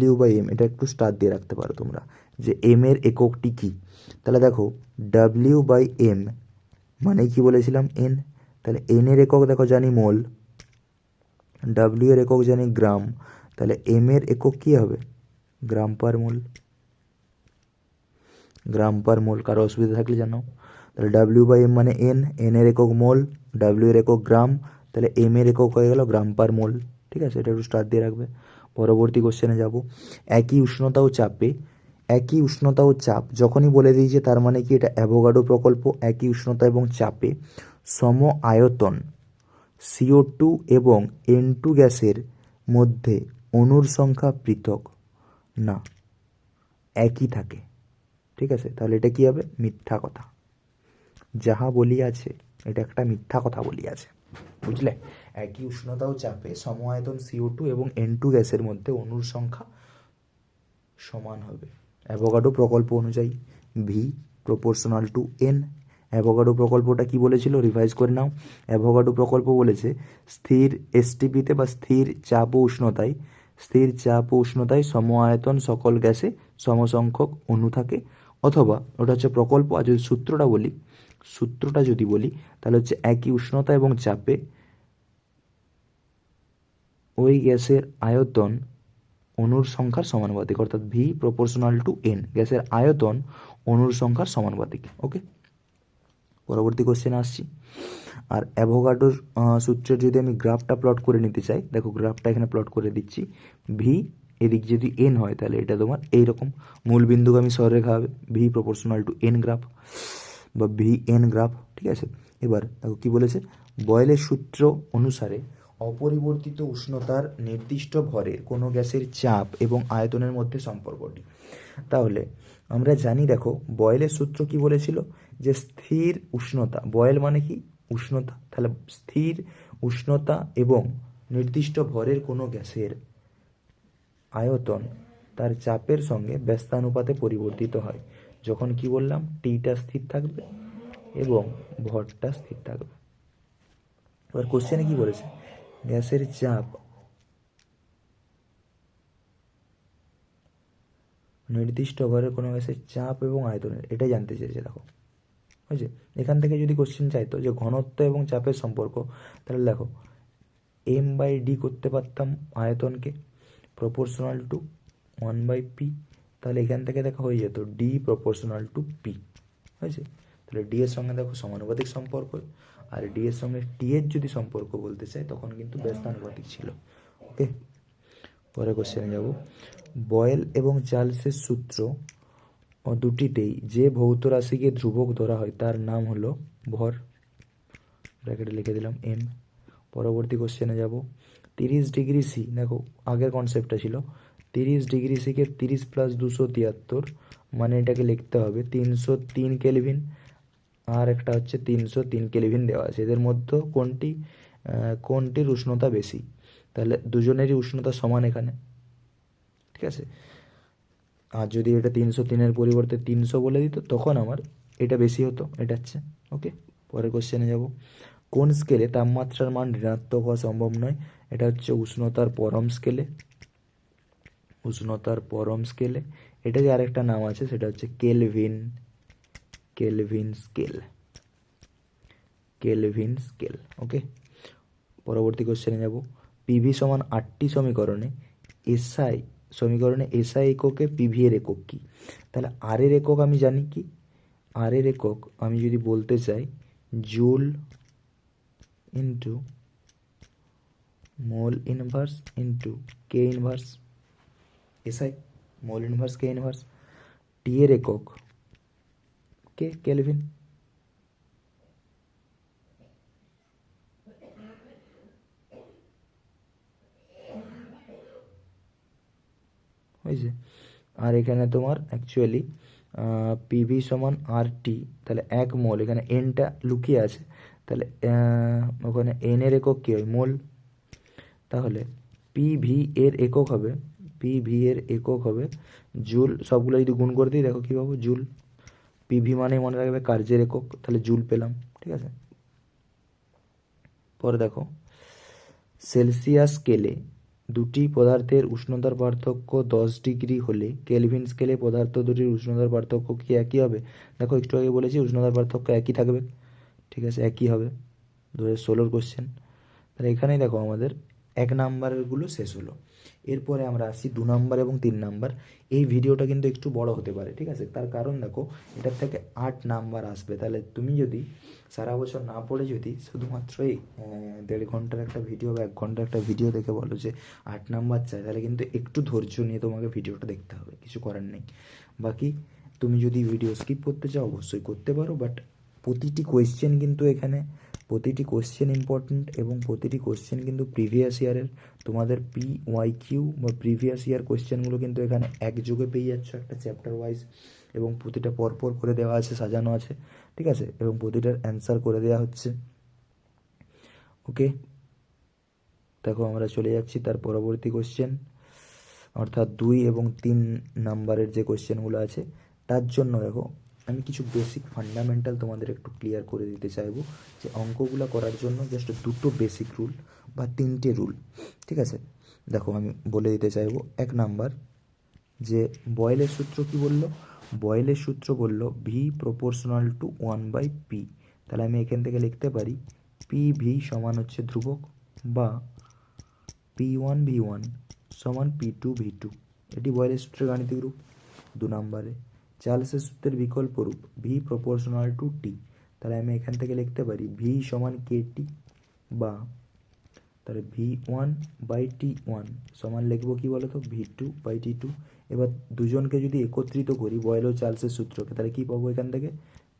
W/M, এটা একটু স্টার দিয়ে রাখতে পারো তোমরা যে এম এর এককটি কি। তাহলে দেখো W/M মানে কি বলেছিলাম, এন। তাহলে এন এর একক দেখো জানি মোল, ডাব্লিউ এর একক জানি গ্রাম, তাহলে এম এর একক কি হবে, গ্রাম পার মোল। গ্রাম পার মোল, কারো অসুবিধা থাকলে জানাও। তাহলে W/M মানে এন, এন এর একক মোল, ডাব্লিউ এর একক গ্রাম, তাহলে এম এর একক হয়ে গেল গ্রাম পার মোল। ঠিক আছে, এটা একটু স্টার দিয়ে রাখবে। পরবর্তী কোশ্চেনে যাব। একই উষ্ণতা ও চাপে, একই উষ্ণতা ও চাপ যখনই বলে দিয়েছে তার মানে কি এটা অ্যাভোগাড্রো প্রকল্প। একই উষ্ণতা এবং চাপে সম আয়তন CO2 এবং N2 গ্যাসের মধ্যে অণুর সংখ্যা পৃথক না, একই থাকে। ঠিক আছে, তাহলে এটা কি হবে, মিথ্যা কথা। যাহা বলিয়াছে এটা একটা মিথ্যা কথা বলিয়াছে, বুঝলে। একই উষ্ণতা ও চাপে সম আয়তন CO2 এবং N2 গ্যাসের মধ্যে অণুর সংখ্যা সমান হবে অ্যাভোগাড্রো প্রকল্প অনুযায়ী, V proportional to N. Avogadro প্রকল্পটা কি বলেছিল, রিভাইজ করে নাও। অ্যাভোগাড্রো প্রকল্প বলেছে স্থির এসটিপিতে বা স্থির চাপ ও উষ্ণতায়, স্থির চাপ ও উষ্ণতায় সম আয়তন সকল গ্যাসে সমসংখ্যক অণু থাকে, অথবা ওটা হচ্ছে প্রকল্প। আর যদি সূত্রটা যদি বলি তাহলে হচ্ছে একই উষ্ণতা এবং চাপে ওই গ্যাসের আয়তন অণুর সংখ্যার সমানুপাতিক, অর্থাৎ ভি প্রপোর্শনাল টু এন, গ্যাসের আয়তন অণুর সংখ্যার সমানুপাতিক। ওকে, পরবর্তী কোশ্চেনে আসছি। আর অ্যাভোগাড্রোর সূত্রের যদি আমি গ্রাফটা প্লট করে নিতে চাই, দেখো গ্রাফটা এখানে প্লট করে দিচ্ছি। ভি এদিক যদি এন হয় তাহলে এটা তোমার এইরকম মূল বিন্দুগামী সরলরেখা হবে, V proportional to N graph বা ভি এন গ্রাফ। ঠিক আছে, এবার দেখো কি বলেছে, বয়েলের সূত্র অনুসারে অপরিবর্তিত উষ্ণতার নির্দিষ্ট ভরের কোনো গ্যাসের চাপ এবং আয়তনের মধ্যে সম্পর্কটি। তাহলে আমরা জানি, দেখো বয়েলের সূত্র কি বলেছিল, যে স্থির উষ্ণতা, বয়েল মানে কি উষ্ণতা, তাহলে স্থির উষ্ণতা এবং নির্দিষ্ট ভরের কোনো গ্যাসের আয়তন তার চাপের সঙ্গে ব্যস্তানুপাতে পরিবর্তিত হয় যখন কি বললাম, টিটা স্থির থাকবে এবং ভরটা স্থির থাকবে। এবার কোশ্চেনে কি বলেছে, গ্যাসের চাপ নির্দিষ্ট ভরের কোনো গ্যাসের চাপ এবং আয়তনের, এটাই জানতে চেয়েছে। দেখো বুঝছে, এখান থেকে যদি কোশ্চেন চাইতো যে ঘনত্ব এবং চাপের সম্পর্ক, তাহলে দেখো M/D করতে পারতাম আয়তনকে, প্রপোর্শনাল টু 1/P, তাহলে এখান থেকে দেখা হয়ে যেত D প্রপোর্শনাল টু P। হয়েছে, তাহলে ডি এর সঙ্গে দেখো সমানুপাতিক সম্পর্ক, আর ডি এর সঙ্গে টি এর যদি সম্পর্ক বলতে চাই তখন কিন্তু ব্যস্তানুপাতিক ছিল। ওকে, পরে কোশ্চেনে যাব। বয়েল এবং চার্লসের সূত্র দুটিতেই যে ভৌত রাশিকে ধ্রুবক ধরা হয় তার নাম হলো ভর, ব্র্যাকেটে লিখে দিলাম এম। পরবর্তী কোশ্চেনে যাব। 30°C, দেখো আগের কনসেপ্টটা ছিল 30°Cকে 30 + 273, মানে এটাকে লিখতে হবে 303 কেলভিন, আর একটা হচ্ছে 303 কেলভিন দেওয়া আছে। এদের মধ্যে কোনটির উষ্ণতা বেশি, তাহলে দুজনেরই উষ্ণতা সমান এখানে। ঠিক আছে, আর যদি এটা 303-এর পরিবর্তে 300 বলে দিত তখন আমার এটা বেশি হতো, এটা হচ্ছে। ওকে, পরের কোশ্চেনে যাব। কোন স্কেলে তাপমাত্রার মান ঋণাত্মক হওয়া সম্ভব নয়, এটা হচ্ছে উষ্ণতার পরম স্কেলে। উষ্ণতার পরম স্কেলে এটারই আরেকটা নাম আছে, সেটা হচ্ছে kelvin, kelvin scale, kelvin scale. Okay, পরবর্তী কোশ্চেনে যাব। পিভি সমান 8টি সমীকরণে এসআই এককে পিভি এর একক কি। তাহলে আর এর একক আমি জানি কি, আর এর একক আমি যদি বলতে চাই joule into mole inverse into K inverse, SI mole inverse K inverse. T এর একক কে, কেলভিন। হয়েছে, আর এখানে তোমার অ্যাকচুয়ালি পিভি সমান আর টি, তাহলে 1 মোল, এখানে এনটা লুকিয়ে আছে, তাহলে ওখানে এন এর একক কী হয়, মোল। তাহলে পিভি এর একক হবে, পিভি এর একক হবে জুল। সবগুলো যদি গুণ করে দিই দেখো কী পাবো, জুল। পিভি মানে মনে রাখবে কার্যের একক, তাহলে জুল পেলাম। ঠিক আছে, পরে দেখো সেলসিয়াস স্কেলে দুটি পদার্থের উষ্ণতার পার্থক্য 10 ডিগ্রি হলে কেলভিন স্কেলে পদার্থ দুটির উষ্ণতার পার্থক্য কি একই হবে? দেখো একটু আগে বলেছি উষ্ণতার পার্থক্য একই থাকবে, ঠিক আছে, একই হবে। 2016 কোশ্চেন। তাহলে এখানেই দেখো আমাদের 1 নাম্বারেরগুলো শেষ হলো। এরপরে আমরা আসছি 2 নাম্বার এবং 3 নাম্বার। এই ভিডিওটা কিন্তু একটু বড় হতে পারে, ঠিক আছে, তার কারণ দেখো এটার থেকে 8 নাম্বার আসবে। তাহলে তুমি যদি সারা বছর না পড়ে যদি শুধুমাত্র এই 1.5 ঘন্টার একটা ভিডিও বা 1 ঘন্টার একটা ভিডিও দেখে বলো যে 8 নাম্বার চাই, তাহলে কিন্তু একটু ধৈর্য নিয়ে তোমাকে ভিডিওটা দেখতে হবে, কিছু করার নেই। বাকি তুমি যদি ভিডিও স্কিপ করতে চাও অবশ্যই করতে পারো, বাট প্রতিটি কোয়েশ্চেন কিন্তু এখানে প্রতিটি কোশ্চেন ইম্পর্ট্যান্ট এবং প্রতিটি কোশ্চেন কিন্তু প্রিভিয়াস ইয়ারের। তোমাদের PYQ বা প্রিভিয়াস ইয়ার কোশ্চেনগুলো কিন্তু এখানে একযোগে পেয়ে যাচ্ছ একটা চ্যাপ্টার ওয়াইজ, এবং প্রতিটা পরপর করে দেওয়া আছে, সাজানো আছে, ঠিক আছে, এবং প্রতিটার অ্যান্সার করে দেওয়া হচ্ছে। ওকে, দেখো আমরা চলে যাচ্ছি তার পরবর্তী কোশ্চেন, অর্থাৎ 2 এবং 3 নাম্বারের যে কোশ্চেনগুলো আছে তার জন্য দেখো আমি কিছু বেসিক ফান্ডামেন্টাল তোমাদের একটু ক্লিয়ার করে দিতে চাইবো, যে অঙ্কগুলো করার জন্য জাস্ট 2টো বেসিক রুল বা 3টে রুল, ঠিক আছে। দেখো আমি বলে দিতে চাইবো। 1 নাম্বার, যে বয়েলের সূত্র কি বলল? বয়েলের সূত্র বলল ভি প্রপোর্শনাল টু 1/p। তাহলে আমি এখান থেকে লিখতে পারি PV সমান হচ্ছে ধ্রুবক, বা P1V1 সমান P2V2। এটি বয়েলের সূত্রের গাণিতিক রূপ। 2 নাম্বারে চার্লসের সূত্রের বিকল্প রূপ ভি প্রপোর্শনাল টু টি। তাহলে আমি এখান থেকে লিখতে পারি ভি সমান KT, বা তাহলে V1/T1 সমান লিখবো কি বলো তো, V2/T2। এবার দুজনকে যদি একত্রিত করি বয়েল ও চার্লসের সূত্রকে, তাহলে কি পাবো এখান থেকে?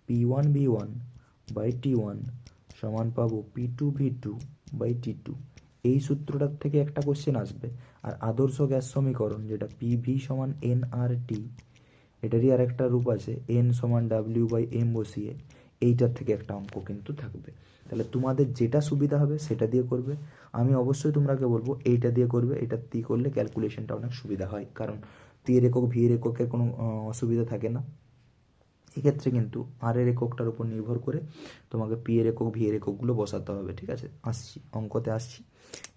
P1V1/T1 সমান পাবো P2V2/T2। এই সূত্রটার থেকে একটা কোশ্চেন আসবে। আর আদর্শ গ্যাস সমীকরণ যেটা PV সমান nRT, এটারই আর একটা রূপ আছে N সমান W/M বসিয়ে, এইটার থেকে একটা অঙ্ক কিন্তু থাকবে। তাহলে তোমাদের যেটা সুবিধা হবে সেটা দিয়ে করবে। আমি অবশ্যই তোমরাকে বলবো এইটা দিয়ে করবে, এটা দিয়ে করলে ক্যালকুলেশনটা অনেক সুবিধা হয়, কারণ পি এর একক ভি এর এককের কোনো অসুবিধা থাকে না। এক্ষেত্রে কিন্তু আর এর এককটার উপর নির্ভর করে তোমাকে পি এর একক ভি এর এককগুলো বসাতে হবে, ঠিক আছে। আসছি অঙ্কতে আসছি।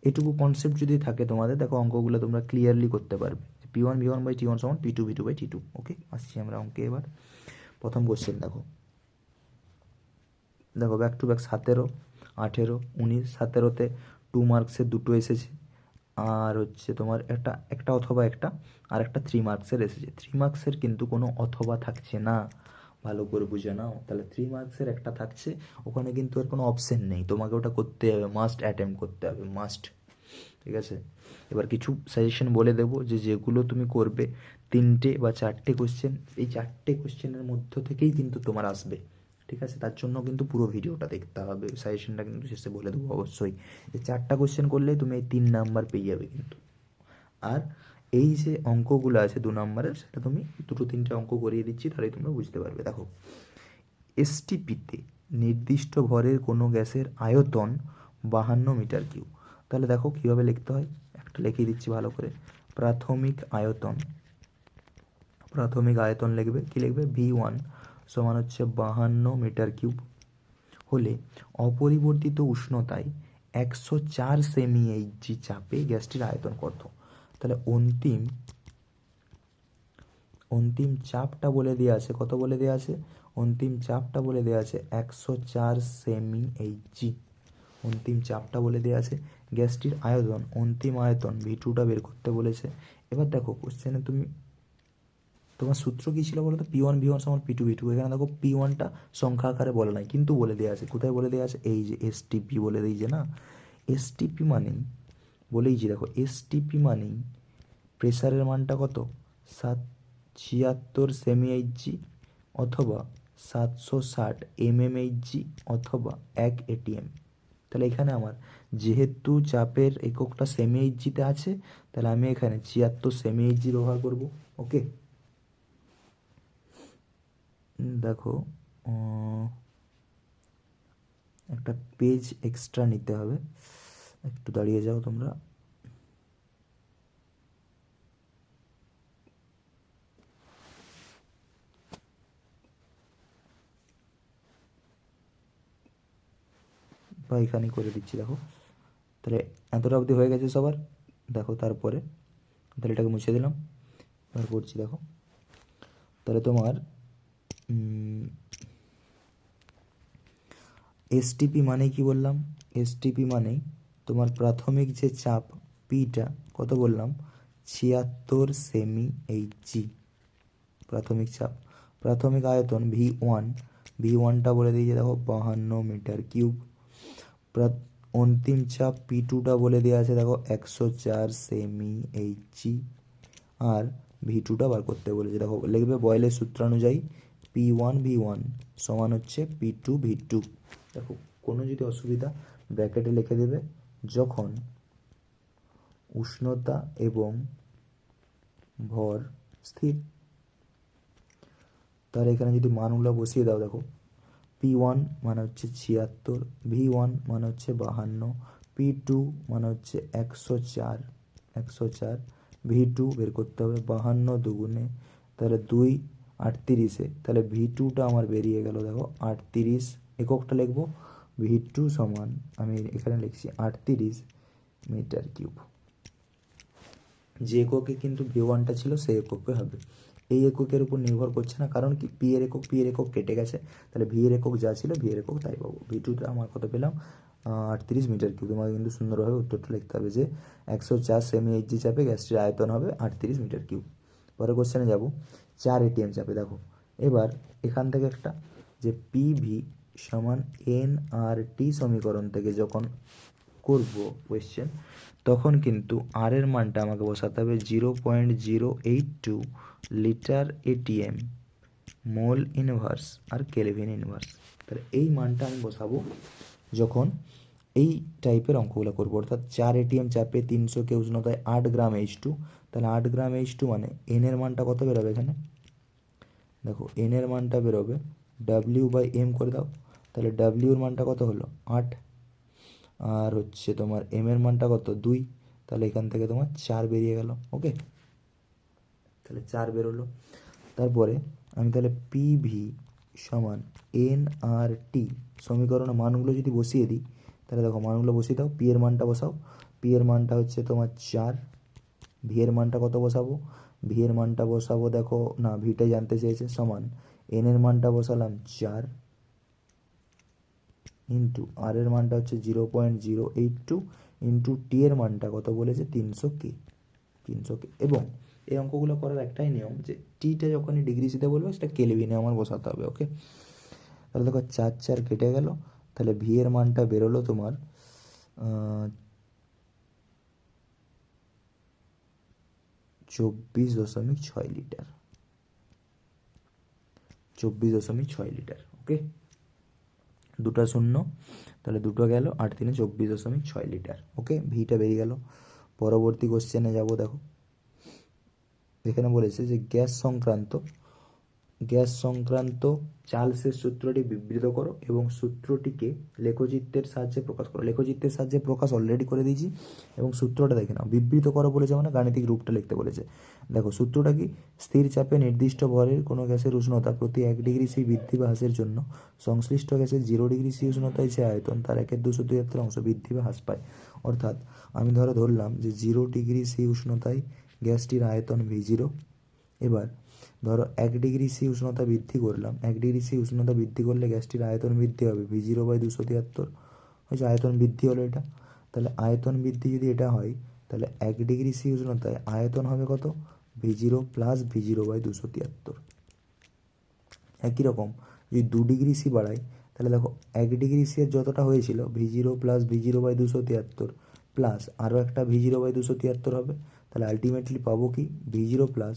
এটুকু কনসেপ্ট যদি থাকে তোমাদের, দেখো অঙ্কগুলো তোমরা ক্লিয়ারলি করতে পারবে। P1V1/T1 সমান P2V2/T2। ওকে, আসছি আমরা অঙ্কে। এবার প্রথম কোশ্চেন দেখো, দেখো ব্যাক টু ব্যাক 17, 18, 19। 17তে 2 মার্কসের দুটো এসেছে, আর হচ্ছে তোমার একটা একটা অথবা একটা, আর একটা 3 মার্কসের এসেছে। 3 মার্কসের কিন্তু কোনো অথবা থাকছে না, ভালো করে বুঝে নাও। তাহলে 3 মার্কসের একটা থাকছে, ওখানে কিন্তু আর কোনো অপশন নেই, তোমাকে ওটা করতে হবে, মাস্ট অ্যাটেম্প করতে হবে, মাস্ট, ঠিক আছে। এবার কিছু সাজেশন বলে দেবো যে যেগুলো তুমি করবে 3টে বা 4টে কোশ্চেন, এই 4টে কোশ্চেনের মধ্য থেকেই কিন্তু তোমার আসবে, ঠিক আছে। তার জন্য কিন্তু পুরো ভিডিওটা দেখতে হবে, সাজেশনটা কিন্তু শেষে বলে দেবো অবশ্যই, যে 4টা কোশ্চেন করলেই তুমি এই 3 নাম্বার পেয়ে যাবে কিন্তু। আর এই যে অঙ্কগুলো আছে 2 নাম্বারের, সেটা তুমি 2-3টে অঙ্ক করিয়ে দিচ্ছি, তাহলেই তোমরা বুঝতে পারবে। দেখো, STPতে নির্দিষ্ট ভরের কোনো গ্যাসের আয়তন 52 মিটার কিউব। তাহলে দেখো কীভাবে লিখতে হয়, একটা লিখিয়ে দিচ্ছি ভালো করে। প্রাথমিক আয়তন, প্রাথমিক আয়তন লিখবে, কি লিখবে? V1 সমান হচ্ছে 52 মিটার কিউব হলে অপরিবর্তিত উষ্ণতায় 104 সেমি চাপে গ্যাসটির আয়তন কত? তাহলে অন্তিম চাপটা বলে দেওয়া আছে, কত বলে দেওয়া আছে? অন্তিম চাপটা বলে দেওয়া আছে 104 সেমি। অন্তিম চাপটা বলে দেওয়া আছে। গ্যাসটির আয়তন, অন্তিম আয়তন V2টা বের করতে বলেছে। এবার দেখো কোশ্চেনে তোমার সূত্র কী ছিল বলো তো? P1V1 সমান P2V2। এখানে দেখো P1টা সংখ্যা আকারে বলা নাই, কিন্তু বলে দেওয়া আছে। কোথায় বলে দেওয়া আছে? এই যে STP বলে দিয়েছে না। STP মানেই বলেইছি, দেখো STP মানেই প্রেসারের মানটা কত? 76 সেমি, অথবা 760 mm, অথবা 1 ATM। তাহলে এখানে আমার যেহেতু চাপের এককটা সেমি আছে, তাহলে আমি এখানে 76 সেমি ব্যবহার করব। ওকে, দেখো একটা পেজ এক্সট্রা নিতে হবে, একটু দাঁড়িয়ে যাও তোমরা। বা এখানেই করে দিচ্ছি, দেখো তাহলে এতটা অবধি হয়ে গেছে সবার। দেখো তারপরে তাহলে এটাকে মুছে দিলাম, এবার করছি দেখো। তাহলে তোমার এসটিপি মানে কি বললাম? এসটিপি মানেই তোমার প্রাথমিক যে চাপ পিটা কত বললাম, 76 সেমি এইচজি প্রাথমিক চাপ। প্রাথমিক আয়তন ভি ওয়ানটা বলে দিয়েছে দেখো 52 মিটার কিউব। অন্তিম চাপ পি2টা বলে দেওয়া আছে দেখো 104 সেমি এইচজি। আর ভি2টা বার করতে বলেছে দেখো, লিখবে বয়েলের সূত্রানুযায়ী P1V1 সমান হচ্ছে P2V2। দেখো কোনো যদি অসুবিধা ব্র্যাকেটে লিখে দেবে, যখন উষ্ণতা এবং ভর স্থির। তাহলে এখানে যদি মানগুলো বসিয়ে দাও দেখো, P1 মানে হচ্ছে 76, V1 মানে হচ্ছে 52, P2 মানে হচ্ছে 104, V2 বের করতে হবে 52 দুগুণে তাহলে 2 38, তাহলে V2টা আমার বেরিয়ে গেল দেখো 38। এককটা লিখবো, V2 সমান আমি এখানে লিখছি 38 মিটার কিউব। যে এককে কিন্তু V1টা ছিল সেই এককে হবে, এই এককের উপর নির্ভর করছে না, কারণ কি পি এর একক কেটে গেছে, তাহলে ভি এর একক যা ছিল ভি এর একক তাই পাবো। ভি2টা আমার কত পেলাম, 38 মিটার কিউব। তোমাকে কিন্তু সুন্দরভাবে উত্তরটা লিখতে হবে যে 104 সেমি এইচজি চাপে গ্যাসটির আয়তন হবে 38 মিটার কিউব। পরে কোশ্চেনে যাব 4 এটিএম চাপে। দেখো এবার এখান থেকে একটা যে পিভি সমান এনআরটি সমীকরণ থেকে যখন করব কোয়েশ্চেন, তখন কিন্তু আর এর মানটা আমাকে বসাতে হবে 0.082 লিটার এটিএম, মোল ইনভার্স আর কেলভিন ইনভার্স। তাহলে এই মানটা আমি বসাবো যখন এই টাইপের অঙ্কগুলো করবো, অর্থাৎ 4 এটিএম চাপে 300 কে উষ্ণতায় 8 গ্রাম H2। তাহলে 8 গ্রাম H2 মানে এন এর মানটা কত বেরোবে এখানে, দেখো এন এর মানটা বেরোবে W/M করে দাও, তাহলে W এর মানটা কত হলো 8, আর হচ্ছে তোমার এম এর মানটা কত 2, তাহলে এখান থেকে তোমার 4 বেরিয়ে গেল। ওকে, তাহলে 4 বেরোলো। তারপরে আমি তাহলে পিভি সমান এনআরটি সমীকরণে মানগুলো যদি বসিয়ে দিই, তাহলে দেখো মানগুলো বসিয়ে দাও। পি এর মানটা বসাও, পি এর মানটা হচ্ছে তোমার 4, ভি এর মানটা কত বসাবো, ভি এর মানটা বসাবো দেখো না ভিটাই জানতে চেয়েছে, সমান এন এর মানটা বসালাম 4 ইন্টু আর এর মানটা হচ্ছে 0.082 ইন্টু টি এর মানটা কত বলেছে 300 কে। এবং এই অঙ্কগুলো করার একটাই নিয়ম যে টিটা যখনই ডিগ্রি সিতে বলবে সেটা কেলভিনে আমার বসাতে হবে। ওকে, তাহলে দেখো 4 কেটে গেল, তাহলে ভি এর মানটা বেরোলো তোমার 24.6 লিটার, 24.6 লিটার। ওকে, দুটো শূন্য, তাহলে দুটো গেল, 8 3 24.6 লিটার। ওকে, ভিটা বেরিয়ে গেল। পরবর্তী কোশ্চেনে যাব। দেখো এখানে বলেছে যে গ্যাস সংক্রান্ত চার্লসের সূত্রটি বিবৃত করো এবং সূত্রটিকে লেখচিত্রের সাহায্যে প্রকাশ করো। লেখচিত্রের সাহায্যে প্রকাশ অলরেডি করে দিয়েছি এবং সূত্রটা দেখে নাও। বিবৃত করো বলেছে মানে গাণিতিক রূপটা লিখতে বলেছে। দেখো সূত্রটা কি, স্থির চাপে নির্দিষ্ট ভরের কোনো গ্যাসের উষ্ণতা প্রতি 1 ডিগ্রি সি বৃদ্ধি বা হ্রাসের জন্য সংশ্লিষ্ট গ্যাসের 0 ডিগ্রি সি উষ্ণতায় যে আয়তন তার 1/273 অংশ বৃদ্ধি বা হ্রাস পায়। অর্থাৎ আমি ধরলাম যে 0 ডিগ্রি সি উষ্ণতায় গ্যাসটির আয়তন V0। এবার ধরো 1 ডিগ্রি সি উষ্ণতা বৃদ্ধি করলাম, 1 ডিগ্রি সি উষ্ণতা বৃদ্ধি করলে গ্যাসটির আয়তন বৃদ্ধি হবে V0/273, হয়েছে আয়তন বৃদ্ধি হলো এটা। তাহলে আয়তন বৃদ্ধি যদি এটা হয়, তাহলে 1 ডিগ্রি সি উষ্ণতায় আয়তন হবে কত, V0 প্লাস V0/273। একই রকম যদি 2 ডিগ্রি সি বাড়াই, তাহলে দেখো 1 ডিগ্রি সি এর যতটা হয়েছিল V0 প্লাস V0/273 প্লাস আরও একটা V0/273 হবে, তাহলে আলটিমেটলি পাবো কি V0 প্লাস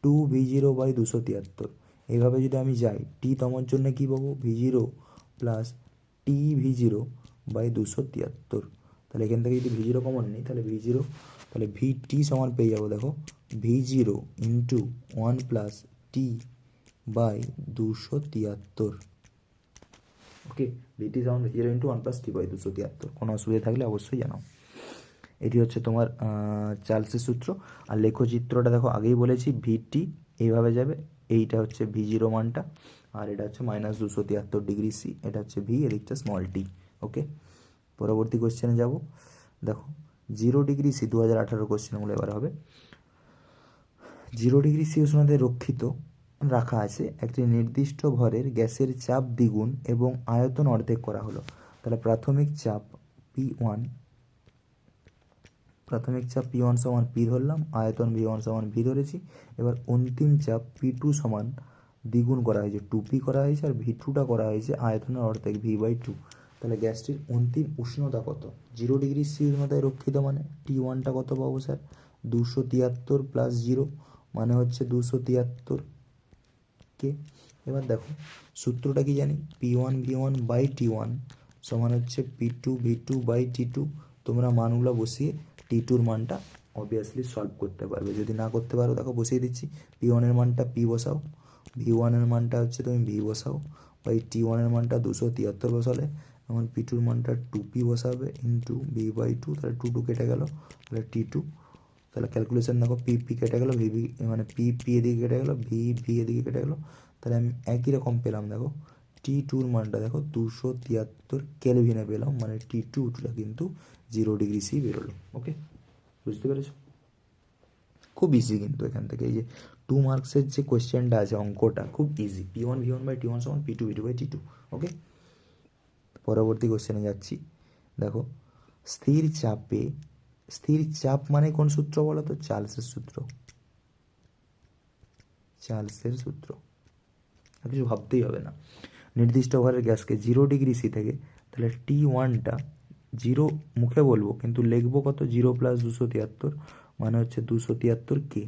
2V0/273। এইভাবে যদি আমি যাই টি তমর জন্য কী পাবো, V0 প্লাস TV0/273। তাহলে এখান থেকে যদি V0 কমন নিই তাহলে V0, তাহলে VT সমান পেয়ে যাবো দেখো V0 ইন্টু 1 প্লাস T/273। ওকে, VT সমান V0 ইন্টু 1 প্লাস T/273। কোনো অসুবিধা থাকলে অবশ্যই জানাও। এটি হচ্ছে তোমার চার্লসের সূত্র। আর লেখচিত্রটা দেখো আগেই বলেছি ভিটি এইভাবে যাবে, এইটা হচ্ছে V0 মানটা, আর এটা হচ্ছে -273 ডিগ্রি সি, এটা হচ্ছে ভি, এদিকটা স্মল টি। ওকে, পরবর্তী কোশ্চেনে যাব। দেখো 0°C 2018 কোশ্চেনগুলো এবার হবে। 0°C উষ্ণতায় রক্ষিত রাখা আছে একটি নির্দিষ্ট ভরের গ্যাসের চাপ দ্বিগুণ এবং আয়তন অর্ধেক করা হলো। তাহলে প্রাথমিক চাপ P1 সমান P ধরলাম, আয়তন V1 সমান V ধরেছি। এবার অন্তিম চাপ P2 সমান দ্বিগুণ করা হয়েছে 2P করা হয়েছে, আর V2টা করা হয়েছে আয়তনের অর্ধেক V/2। তাহলে গ্যাসটির অন্তিম উষ্ণতা কত? 0°C উষ্ণতায় রক্ষিত মানে T1টা কত পাবো স্যার? 273 প্লাস 0 মানে হচ্ছে 273 কে। এবার দেখো সূত্রটা কি জানি, P1V1/T1 সমান হচ্ছে P2V2/T2। তোমরা মানগুলো বসিয়ে T2-র মানটা অবভিয়াসলি সলভ করতে পারবে। যদি না করতে পারো দেখো বসিয়ে দিচ্ছি, P1-এর মানটা P বসাও, V1-এর মানটা হচ্ছে তুমি V বসাও, বাই T1-এর মানটা 273 বসালে এখন P2-র মানটা 2P বসাবে ইন্টু V/2, তাহলে 2 কেটে গেল, তাহলে T2। তাহলে ক্যালকুলেশন দেখো P কেটে গেলো, ভিভি মানে P এদিকে কেটে গেলো, ভি এদিকে কেটে গেলো। তাহলে আমি একই রকম পেলাম, দেখো T2-র মানটা দেখো 273 কেলভিনে পেলাম, মানে T2টা কিন্তু 0°C বেরোলো। ওকে, বুঝতে পেরেছো? খুব ইজি কিন্তু এখান থেকে এই যে 2 মার্কসের যে কোয়েশ্চেনটা আছে অঙ্কটা খুব ইজি। P1V1/T1 সমান P2V2/T2। ওকে, পরবর্তী কোয়েশ্চেনে যাচ্ছি। দেখো স্থির চাপ মানে কোন সূত্র বলো তো? চার্লসের সূত্র। আর কিছু ভাবতেই হবে না। নির্দিষ্ট ভরের গ্যাসকে 0°C থেকে, তাহলে T1টা 0 মুখে বলবো কিন্তু লিখবো কত? 0 প্লাস 273 মানে হচ্ছে 273 কে।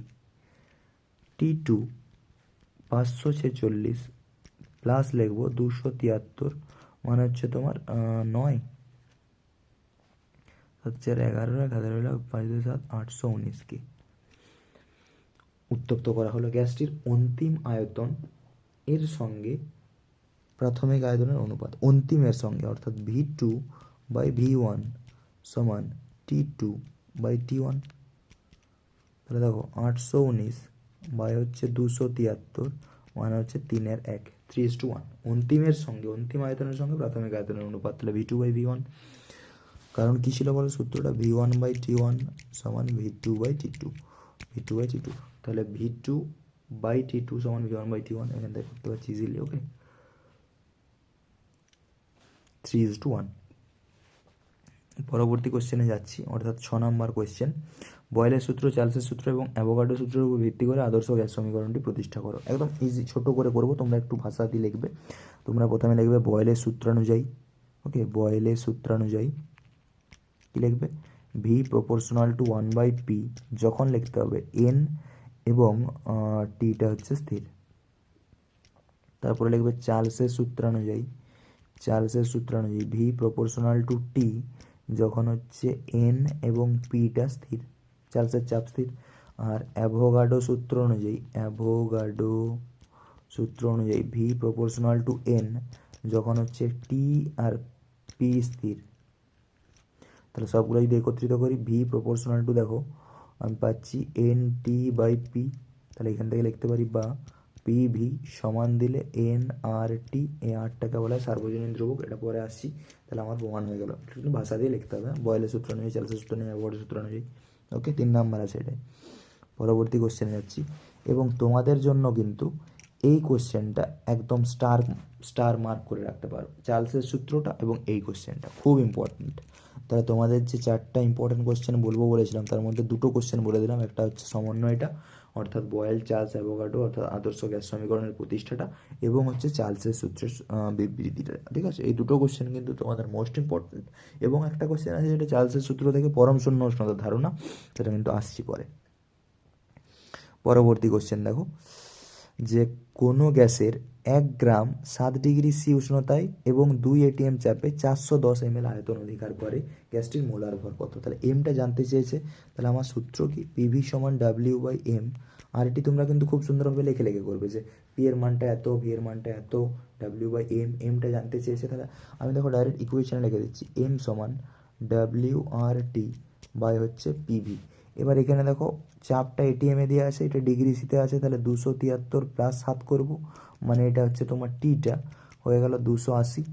T2 546 প্লাস লিখবো 273 মানে হচ্ছে তোমার 9 7 4 11 5 2 7 819 কে। উত্তপ্ত করা হলো গ্যাসটির অন্তিম আয়তন এর সঙ্গে প্রাথমিক আয়তনের অনুপাত, অন্তিমের সঙ্গে অর্থাৎ V2/V1 সমান T2/T1। তাহলে দেখো 819 বাই হচ্ছে 273 মানে হচ্ছে 3/1, 3:1। অন্তিমের সঙ্গে, অন্তিম আয়তনের সঙ্গে প্রাথমিক আয়তনের অনুপাত, তাহলে V2/V1। কারণ কী ছিল বলো সূত্রটা? V1/T1 সমান V2/T2, তাহলে V2/T2 সমান V1/T1। এখান থেকে করতে পারছি ইজিলি। ওকে, 3:1। পরবর্তী কোশ্চেনে যাচ্ছি, অর্থাৎ 6 নম্বর কোশ্চেন। বয়েলের সূত্র, চার্লসের সূত্র এবং অ্যাভোগাড্রো সূত্রের উপর ভিত্তি করে আদর্শ গ্যাস সমীকরণটি প্রতিষ্ঠা করো। একদম ইজি, ছোট করে করবো, তোমরা একটু ভাষা দিয়ে লিখবে। তোমরা প্রথমে লিখবে বয়েলের সূত্রানুযায়ী। ওকে, বয়েলের সূত্রানুযায়ী কী লিখবে? V প্রপোর্শনাল টু 1/P, যখন লিখতে হবে N এবং Tটা হচ্ছে স্থির। তারপরে লিখবে চার্লসের সূত্রানুযায়ী, V প্রপোর্শনাল টু T, যখন হচ্ছে N এবং Pটা স্থির, চার্লসের চাপ স্থির। আর অ্যাভোগাড্রো সূত্র অনুযায়ী V প্রপোর্শনাল টু N, যখন হচ্ছে T আর P স্থির। তাহলে সবগুলো যদি একত্রিত করি, V প্রপোর্শনাল টু দেখো আমি পাচ্ছি NT/P, তাহলে এখান থেকে লিখতে পারি বা PV সমান দিলে NRT। এই আরটাকে বলা হয় সার্বজনীন ধ্রুবক, এটা পরে আসছি। তাহলে আমার প্রমাণ হয়ে গেল। কিন্তু ভাষা দিয়ে লিখতে হবে, বয়েলের সূত্র অনুযায়ী, চার্লসের সূত্র অনুযায়ী, অ্যাভোগাড্রো সূত্র অনুযায়ী। ওকে, 3 নাম্বার আছে এটাই। পরবর্তী কোশ্চেনে যাচ্ছি, এবং তোমাদের জন্য কিন্তু এই কোশ্চেনটা একদম স্টার মার্ক করে রাখতে পারো। চার্লসের সূত্রটা এবং এই কোশ্চেনটা খুব ইম্পর্টেন্ট। তাহলে তোমাদের যে 4টা ইম্পর্টেন্ট কোশ্চেন বলবো বলেছিলাম, তার মধ্যে 2টো কোশ্চেন বলে দিলাম। একটা হচ্ছে সমন্বয়টা, অর্থাৎ বয়েল, চার্লস, অ্যাভোগাড্রো অর্থাৎ আদর্শ গ্যাস সমীকরণের প্রতিষ্ঠাটা, এবং হচ্ছে চার্লসের সূত্রের বিবৃতিটা। ঠিক আছে, এই 2টো কোশ্চেন কিন্তু তোমাদের মোস্ট ইম্পর্টেন্ট। এবং একটা কোশ্চেন আছে যেটা চার্লসের সূত্র থেকে পরম শূন্য উষ্ণতার ধারণা, সেটা কিন্তু আসছি পরে। পরবর্তী কোশ্চেন দেখো, যে কোনো গ্যাসের 1 গ্রাম 7°C উষ্ণতায় এবং 2 ATM চাপে 410 ml আয়তন অধিকার করে, গ্যাসটির মোলার ভর কত? তাহলে এমটা জানতে চেয়েছে। তাহলে আমার সূত্র কি? PV সমান W/M। আর এটি তোমরা কিন্তু খুব সুন্দরভাবে লিখে করবে যে P এর মানটা এত, V এর মানটা এত, W/M, এমটা জানতে চেয়েছে। তাহলে আমি দেখো ডাইরেক্ট ইকুয়েশনে লিখে দিচ্ছি, M সমান WRT বাই হচ্ছে PV। এবার এখানে দেখো চাপটা ATM-এ দেওয়া আছে, এটা ডিগ্রি-সিতে আছে, তাহলে 273 প্লাস 7 করবো, মানে এটা হচ্ছে তোমার Tটা হয়ে গেল 280।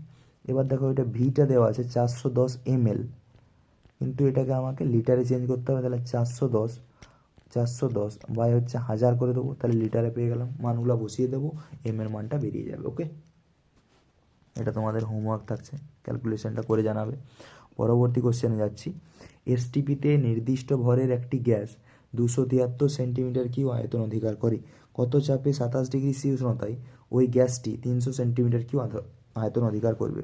এবার দেখো এটা Vটা দেওয়া আছে 410 ml, কিন্তু এটাকে আমাকে লিটারে চেঞ্জ করতে হবে। তাহলে 410 বাই হচ্ছে 1000 করে দেবো, তাহলে লিটারে পেয়ে গেলাম। মানগুলো বসিয়ে দেবো, এম এর মানটা বেরিয়ে যাবে। ওকে, এটা তোমাদের হোমওয়ার্ক থাকছে, ক্যালকুলেশনটা করে জানাবে। পরবর্তী কোশ্চেনে যাচ্ছি। এসটিপিতে নির্দিষ্ট ভরের একটি গ্যাস 273 সেন্টিমিটার কিউ আয়তন অধিকার করে। কত চাপে 27 ডিগ্রি সি উষ্ণতায় ওই গ্যাসটি 300 সেন্টিমিটার কিউ আয়তন অধিকার করবে?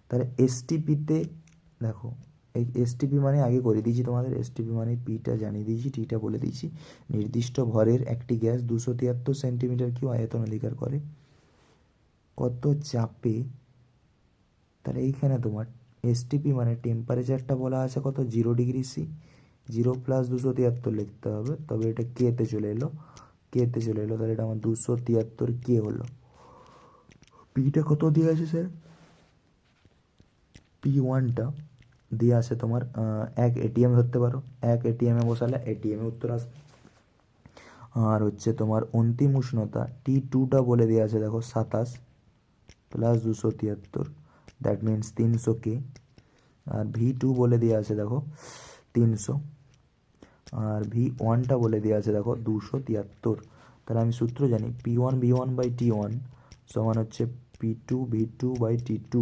তাহলে এসটিপিতে দেখো, এই এসটিপি মানে আগে করে দিয়েছি তোমাদের, এসটিপি মানে পিটা জানিয়ে দিয়েছি, টিটা বলে দিয়েছি। নির্দিষ্ট ভরের একটি গ্যাস 273 সেন্টিমিটার কিউ আয়তন অধিকার করে কত চাপে? তাহলে এইখানে তোমার এসটিপি মানে টেম্পারেচারটা বলা আছে কত, 0 ডিগ্রি সি। 0 + 273 লিখতে হবে, তবে এটা কেতে চলে এলো, তাহলে এটা আমার 273 কে হলো। পিটা কত দিয়ে আছে স্যার? P1টা দিয়ে আছে তোমার 1 ATM ধরতে পারো, 1 ATM-এ বসালে ATM-এ উত্তর আসবে। আর হচ্ছে তোমার অন্তিম উষ্ণতা T2টা বলে দেওয়া আছে দেখো 27 + 273, that means 300 K. R V2 বলে দেওয়া আছে দেখো 300, আর V1টা বলে দেওয়া আছে দেখো 273। তাহলে আমি সূত্র জানি P1V1/T1 সমান হচ্ছে P2V2/T2।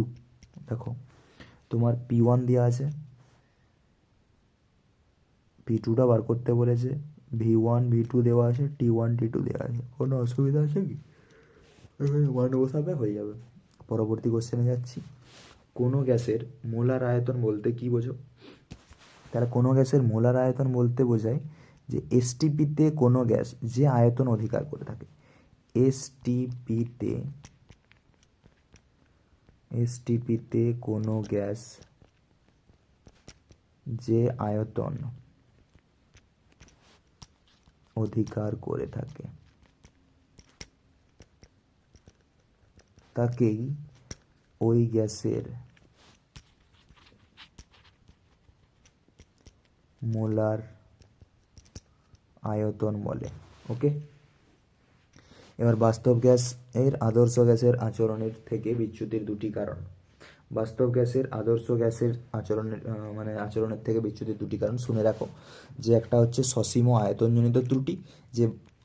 দেখো তোমার P1 দেওয়া আছে, P2টা বার করতে বলেছে, V1 V2 দেওয়া আছে, T1 T2 দেওয়া আছে। কোনো অসুবিধা আছে কি? এখানে মান বসাবে, হয়ে যাবে। পরবর্তী কোশ্চেনে যাচ্ছি। কোনো গ্যাসের মোলার আয়তন বলতে কি বোঝো? তাহলে কোনো গ্যাসের মোলার আয়তন বলতে বোঝায় যে এসটিপিতে কোনো গ্যাস যে আয়তন অধিকার করে থাকে, এসটিপিতে কোনো গ্যাস যে আয়তন অধিকার করে থাকে তাকেই ওই গ্যাসের মোলার আয়তন বলে। ওকে, এবার বাস্তব গ্যাস এর আদর্শ গ্যাসের আচরণের থেকে বিচ্যুতির দুটি কারণ। বাস্তব গ্যাসের আদর্শ গ্যাসের আচরণের থেকে বিচ্যুতির দুটি কারণ শুনে রাখো। যে একটা হচ্ছে সসীম আয়তনজনিত ত্রুটি, যে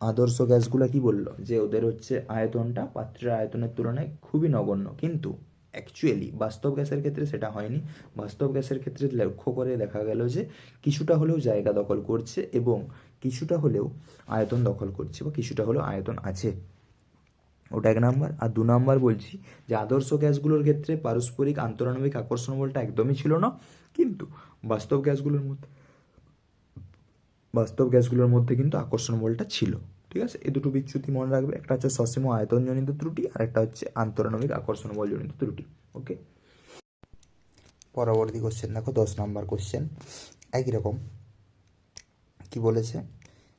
আদর্শ গ্যাসগুলো কি বললো, যে ওদের হচ্ছে আয়তনটা পাত্রের আয়তনের তুলনায় খুবই নগণ্য, কিন্তু অ্যাকচুয়ালি বাস্তব গ্যাসের ক্ষেত্রে সেটা হয়নি। বাস্তব গ্যাসের ক্ষেত্রে লক্ষ্য করে দেখা গেল যে কিছুটা হলেও জায়গা দখল করছে এবং কিছুটা হলেও আয়তন দখল করছে, বা কিছুটা হলেও আয়তন আছে। ওটা 1 নাম্বার। আর 2 নাম্বার বলছি যে আদর্শ গ্যাসগুলোর ক্ষেত্রে পারস্পরিক আন্তরাণবিক আকর্ষণ বলটা একদমই ছিল না, কিন্তু বাস্তব গ্যাসগুলোর মধ্যে কিন্তু আকর্ষণ বলটা ছিল। ঠিক আছে, এই দুটো বিচ্যুতি মনে রাখবে, একটা হচ্ছে সসীম আয়তনজনিত ত্রুটি, আর একটা হচ্ছে আন্তরাণবিক আকর্ষণ বলজনিত ত্রুটি। ওকে, পরবর্তী কোশ্চেন দেখো, 10 নাম্বার কোশ্চেন। একই রকম কি বলেছে,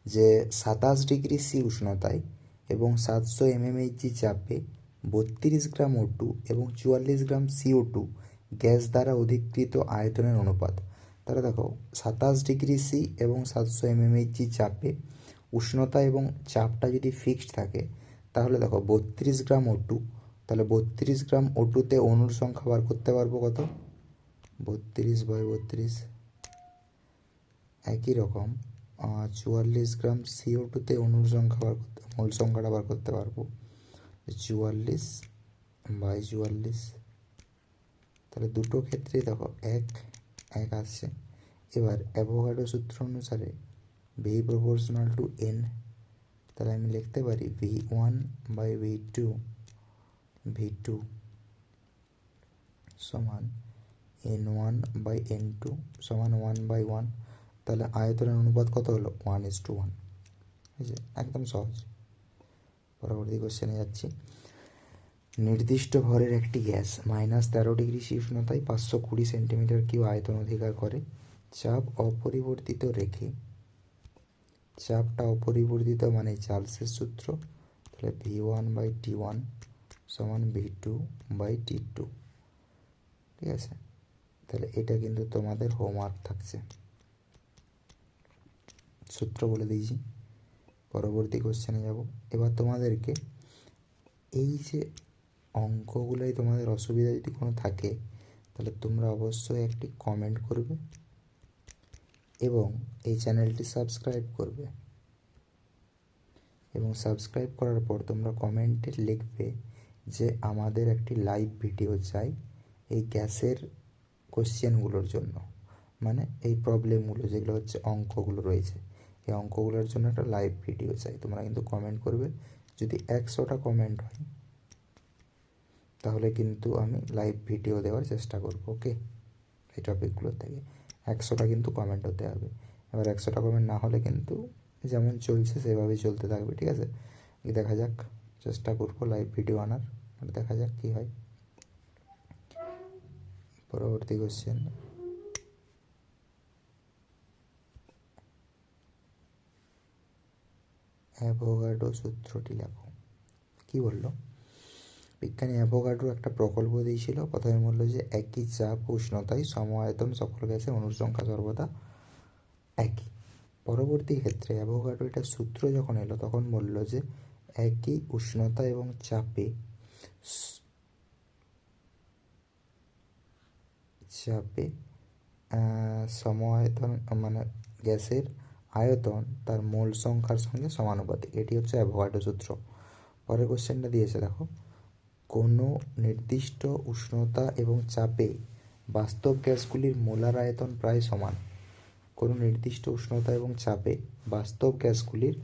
যে 27 ডিগ্রি সি উষ্ণতায় এবং 700 mmHg চাপে 32 গ্রাম O2 এবং 44 গ্রাম CO2 গ্যাস দ্বারা অধিকৃত আয়তনের অনুপাত। তাহলে দেখো 27 ডিগ্রি সি এবং 700 mmHg চাপে উষ্ণতা এবং চাপটা যদি ফিক্সড থাকে, তাহলে দেখো 32 গ্রাম O2, তাহলে 32 গ্রাম O2-তে অণুর সংখ্যা বার করতে পারবো কত, 32/32। একই রকম 44 গ্রাম CO2-তে অণুর সংখ্যা মোল সংখ্যাটা বার করতে পারবো 44/44। তাহলে দুটো ক্ষেত্রেই দেখো 1 আসছে। এবার অ্যাভোগাড্রো সূত্র অনুসারে V প্রপোর্শনাল টু N, তাহলে আমি লিখতে পারি V1/V2 সমান N1/N2 সমান 1/1। তাহলে আয়তনের অনুপাত কত হলো, 1:1। ঠিক আছে, একদম সহজ। পরবর্তী কোশ্চেনে যাচ্ছি। নির্দিষ্ট ভরের একটি গ্যাস -13 ডিগ্রি সি উষ্ণতায় 520 সেন্টিমিটার কিউ আয়তন অধিকার করে। চাপটা অপরিবর্তিত মানে চার্লসের সূত্র, তাহলে V1/T1 সমান V2/T2। ঠিক আছে, তাহলে এটা কিন্তু তোমাদের হোমওয়ার্ক থাকছে, সূত্র বলে দিয়েছি। পরবর্তী কোশ্চেনে যাব। এবার তোমাদেরকে এই যে অঙ্কগুলোই তোমাদের অসুবিধা যদি কোনো থাকে, তাহলে তোমরা অবশ্যই একটি কমেন্ট করবে এবং এই চ্যানেলটি সাবস্ক্রাইব করবে। এবং সাবস্ক্রাইব করার পর তোমরা কমেন্টে লিখবে যে আমাদের একটি লাইভ ভিডিও চাই এই গ্যাসের কোশ্চেনগুলোর জন্য, মানে এই প্রবলেমগুলো যেগুলো হচ্ছে অঙ্কগুলো রয়েছে, এই অঙ্কগুলোর জন্য একটা লাইভ ভিডিও চাই। তোমরা কিন্তু কমেন্ট করবে, যদি 100টা কমেন্ট হয় তাহলে কিন্তু আমি লাইভ ভিডিও দেওয়ার চেষ্টা করব। ওকে, এই টপিকগুলো থেকে 100টা কিন্তু কমেন্ট হতে হবে। এবার 100টা কমেন্ট না হলে কিন্তু যেমন চলছে সেভাবেই চলতে থাকবে, ঠিক আছে? দেখা যাক, চেষ্টা করবো লাইভ ভিডিও আনার, আর দেখা যাক কী হয়। পরবর্তী কোশ্চেন, অ্যাভোগাড্রো সূত্রটি লেখো। কি বললো? বিজ্ঞানী অ্যাভোগাড্রো একটা প্রকল্প দিয়েছিল। প্রথমে বললো যে একই চাপ উষ্ণতায় সম আয়তন সকল গ্যাসের অণুর সংখ্যা সর্বদা একই। পরবর্তী ক্ষেত্রে অ্যাভোগাড্রো এটা সূত্র যখন এলো তখন বললো যে একই উষ্ণতা এবং চাপে সম আয়তন মানে গ্যাসের আয়তন তার মোল সংখ্যার সঙ্গে সমানুপাতিক। এটি হচ্ছে অ্যাভোগাড্রো সূত্র। পরের কোশ্চেনটা দিয়েছে দেখো, কোনো নির্দিষ্ট উষ্ণতা এবং চাপে বাস্তব গ্যাসগুলির মোলার আয়তন প্রায় সমান। কোনো নির্দিষ্ট উষ্ণতা এবং চাপে বাস্তব গ্যাসগুলির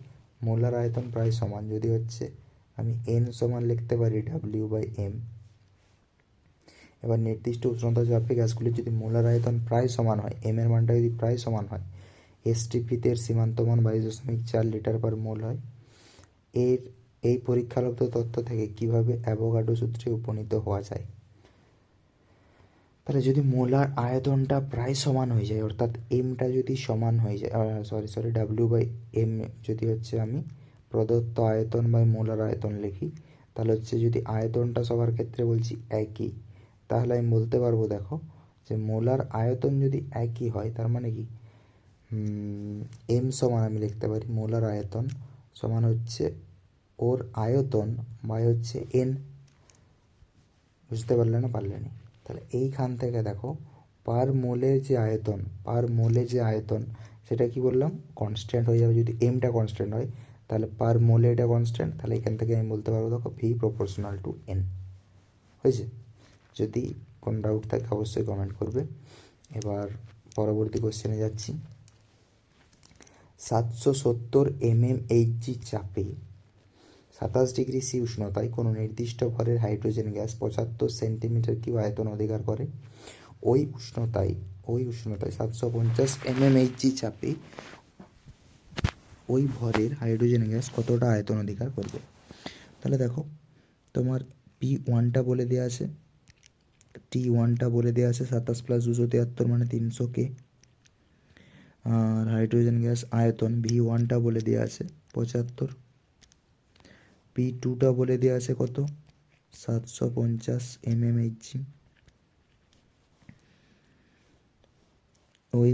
মোলার আয়তন প্রায় সমান। যদি হচ্ছে আমি এন সমান লিখতে পারি W/m। এবার নির্দিষ্ট উষ্ণতা চাপে গ্যাসগুলির যদি মোলার আয়তন প্রায় সমান হয়, এম এর মানটা যদি প্রায় সমান হয়, STPতে এর সীমান্ত মান 22.4 লিটার পার মোল হয়। এই পরীক্ষালব্ধ তথ্য থেকে কিভাবে অ্যাভোগাড্রো সূত্রে উপনীত হওয়া যায়? তাহলে যদি মোলার আয়তনটা প্রায় সমান হয়ে যায়, অর্থাৎ এমটা যদি সমান হয়ে যায়, W/m যদি হচ্ছে আমি প্রদত্ত আয়তন বাই মোলার আয়তন লিখি, তাহলে হচ্ছে যদি আয়তনটা সবার ক্ষেত্রে বলছি একই, তাহলে আমি বলতে পারবো দেখো যে মোলার আয়তন যদি একই হয় তার মানে কি এম সমান আমি লিখতে পারি মোলার আয়তন সমান হচ্ছে ওর আয়তন বাই হচ্ছে এন। বুঝতে পারলে না? পারলে না? তাহলে এইখান থেকে দেখো পার মোলে যে আয়তন সেটা কি বললাম কনস্ট্যান্ট হয়ে যাবে। যদি এমটা কনস্ট্যান্ট হয় তাহলে পার মোলে এটা কনস্ট্যান্ট, তাহলে এখান থেকে আমি বলতে পারবো দেখো V প্রপোর্শনাল টু N। হয়েছে? যদি কোনো ডাউট থাকে অবশ্যই কমেন্ট করবে। এবার পরবর্তী কোশ্চেনে যাচ্ছি। 770 mmHg চাপে 27 ডিগ্রি সি উষ্ণতায় কোনো নির্দিষ্ট ভরের হাইড্রোজেন গ্যাস 75 সেন্টিমিটার কিউ আয়তন অধিকার করে। ওই উষ্ণতায় 750 mmHg চাপে ওই ভরের হাইড্রোজেন গ্যাস কতটা আয়তন অধিকার করবে? তাহলে দেখো তোমার P1টা বলে দেওয়া আছে, T1টা বলে দেওয়া আছে 27 + 273 মানে 300K। আর হাইড্রোজেন গ্যাস আয়তন V1টা বলে দেওয়া আছে 75। P2টা বলে দেওয়া আছে কত? 750 mmHg। ওই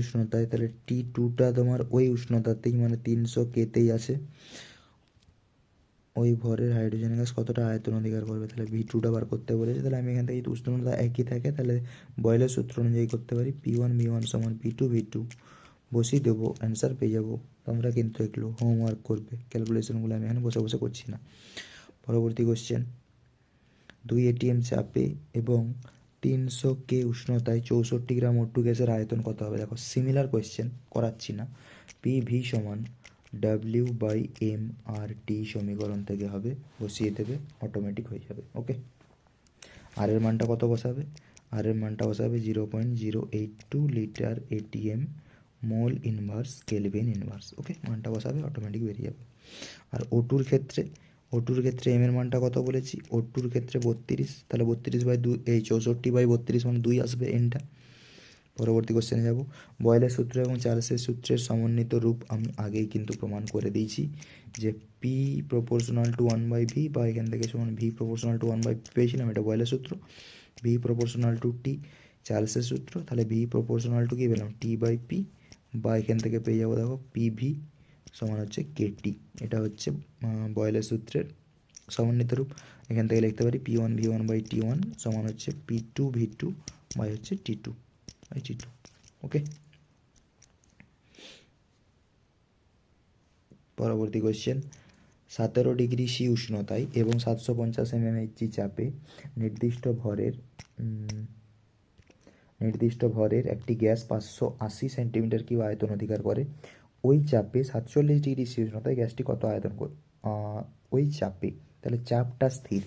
উষ্ণতায় তাহলে T2টা তোমার ওই উষ্ণতাতেই মানে 300Kতেই আছে। ওই ভরের হাইড্রোজেন গ্যাস কতটা আয়তন অধিকার করবে? তাহলে V2টা বার করতে বলেছে। তাহলে আমি এখান থেকে উষ্ণতা একই থাকে তাহলে বয়লের সূত্র অনুযায়ী করতে পারি P1 V1 সমান P2 V2 বসিয়ে দেবো, অ্যান্সার পেয়ে যাবো। তোমরা কিন্তু এগুলো হোমওয়ার্ক করবে, ক্যালকুলেশনগুলো আমি এখানে বসে বসে করছি না। পরবর্তী কোশ্চেন, 2 ATM চাপে এবং 300K উষ্ণতায় 64 গ্রাম O2 গ্যাসের আয়তন কত হবে? দেখো সিমিলার কোয়েশ্চেন করাচ্ছি না। PV সমান W/m/T সমীকরণ থেকে হবে, বসিয়ে দেবে, অটোমেটিক হয়ে যাবে। ওকে, আর এর মানটা কত বসাবে? আর এর মানটা বসাবে 0.082 litre ATM mole inverse kelvin inverse. Okay, মানটা বসাবে, অটোমেটিক বেরিয়ে যাবে। আর O2র ক্ষেত্রে এম এর মানটা কত বলেছি? O2র ক্ষেত্রে 32, তাহলে 32/2 এই 64/32 মানে 2 আসবে এনটা। পরবর্তী কোশ্চেনে যাব। বয়লের সূত্র এবং চার্লসের সূত্রের সমন্বিত রূপ আমি আগেই কিন্তু প্রমাণ করে দিয়েছি যে P প্রপোর্শনাল টু 1/V বা এখান থেকে সমান V প্রপোর্শনাল টু 1/P পেয়েছিলাম, এটা বয়লের সূত্র। V প্রপোর্শনাল টু T চার্লসের সূত্র, তাহলে V প্রপোর্শনাল টু কী পেলাম? T/P বা এখান থেকে পেয়ে যাবো দেখো PV সমান হচ্ছে KT। এটা হচ্ছে বয়লের সূত্রের সমন্বিত রূপ। এখান থেকে লিখতে পারি P1 V1/T1 সমান হচ্ছে P2 V2 বাই হচ্ছে T2/T2। ওকে, পরবর্তী কোয়েশ্চেন, 17 ডিগ্রি সি উষ্ণতায় এবং 750 mmHg চাপে নির্দিষ্ট ভরের একটি গ্যাস 580 সেন্টিমিটার কিউব আয়তন অধিকার করে। ওই চাপে 47 ডিগ্রি সি উষ্ণতায় গ্যাসটি কত আয়তন ওই চাপে, তাহলে চাপটা স্থির,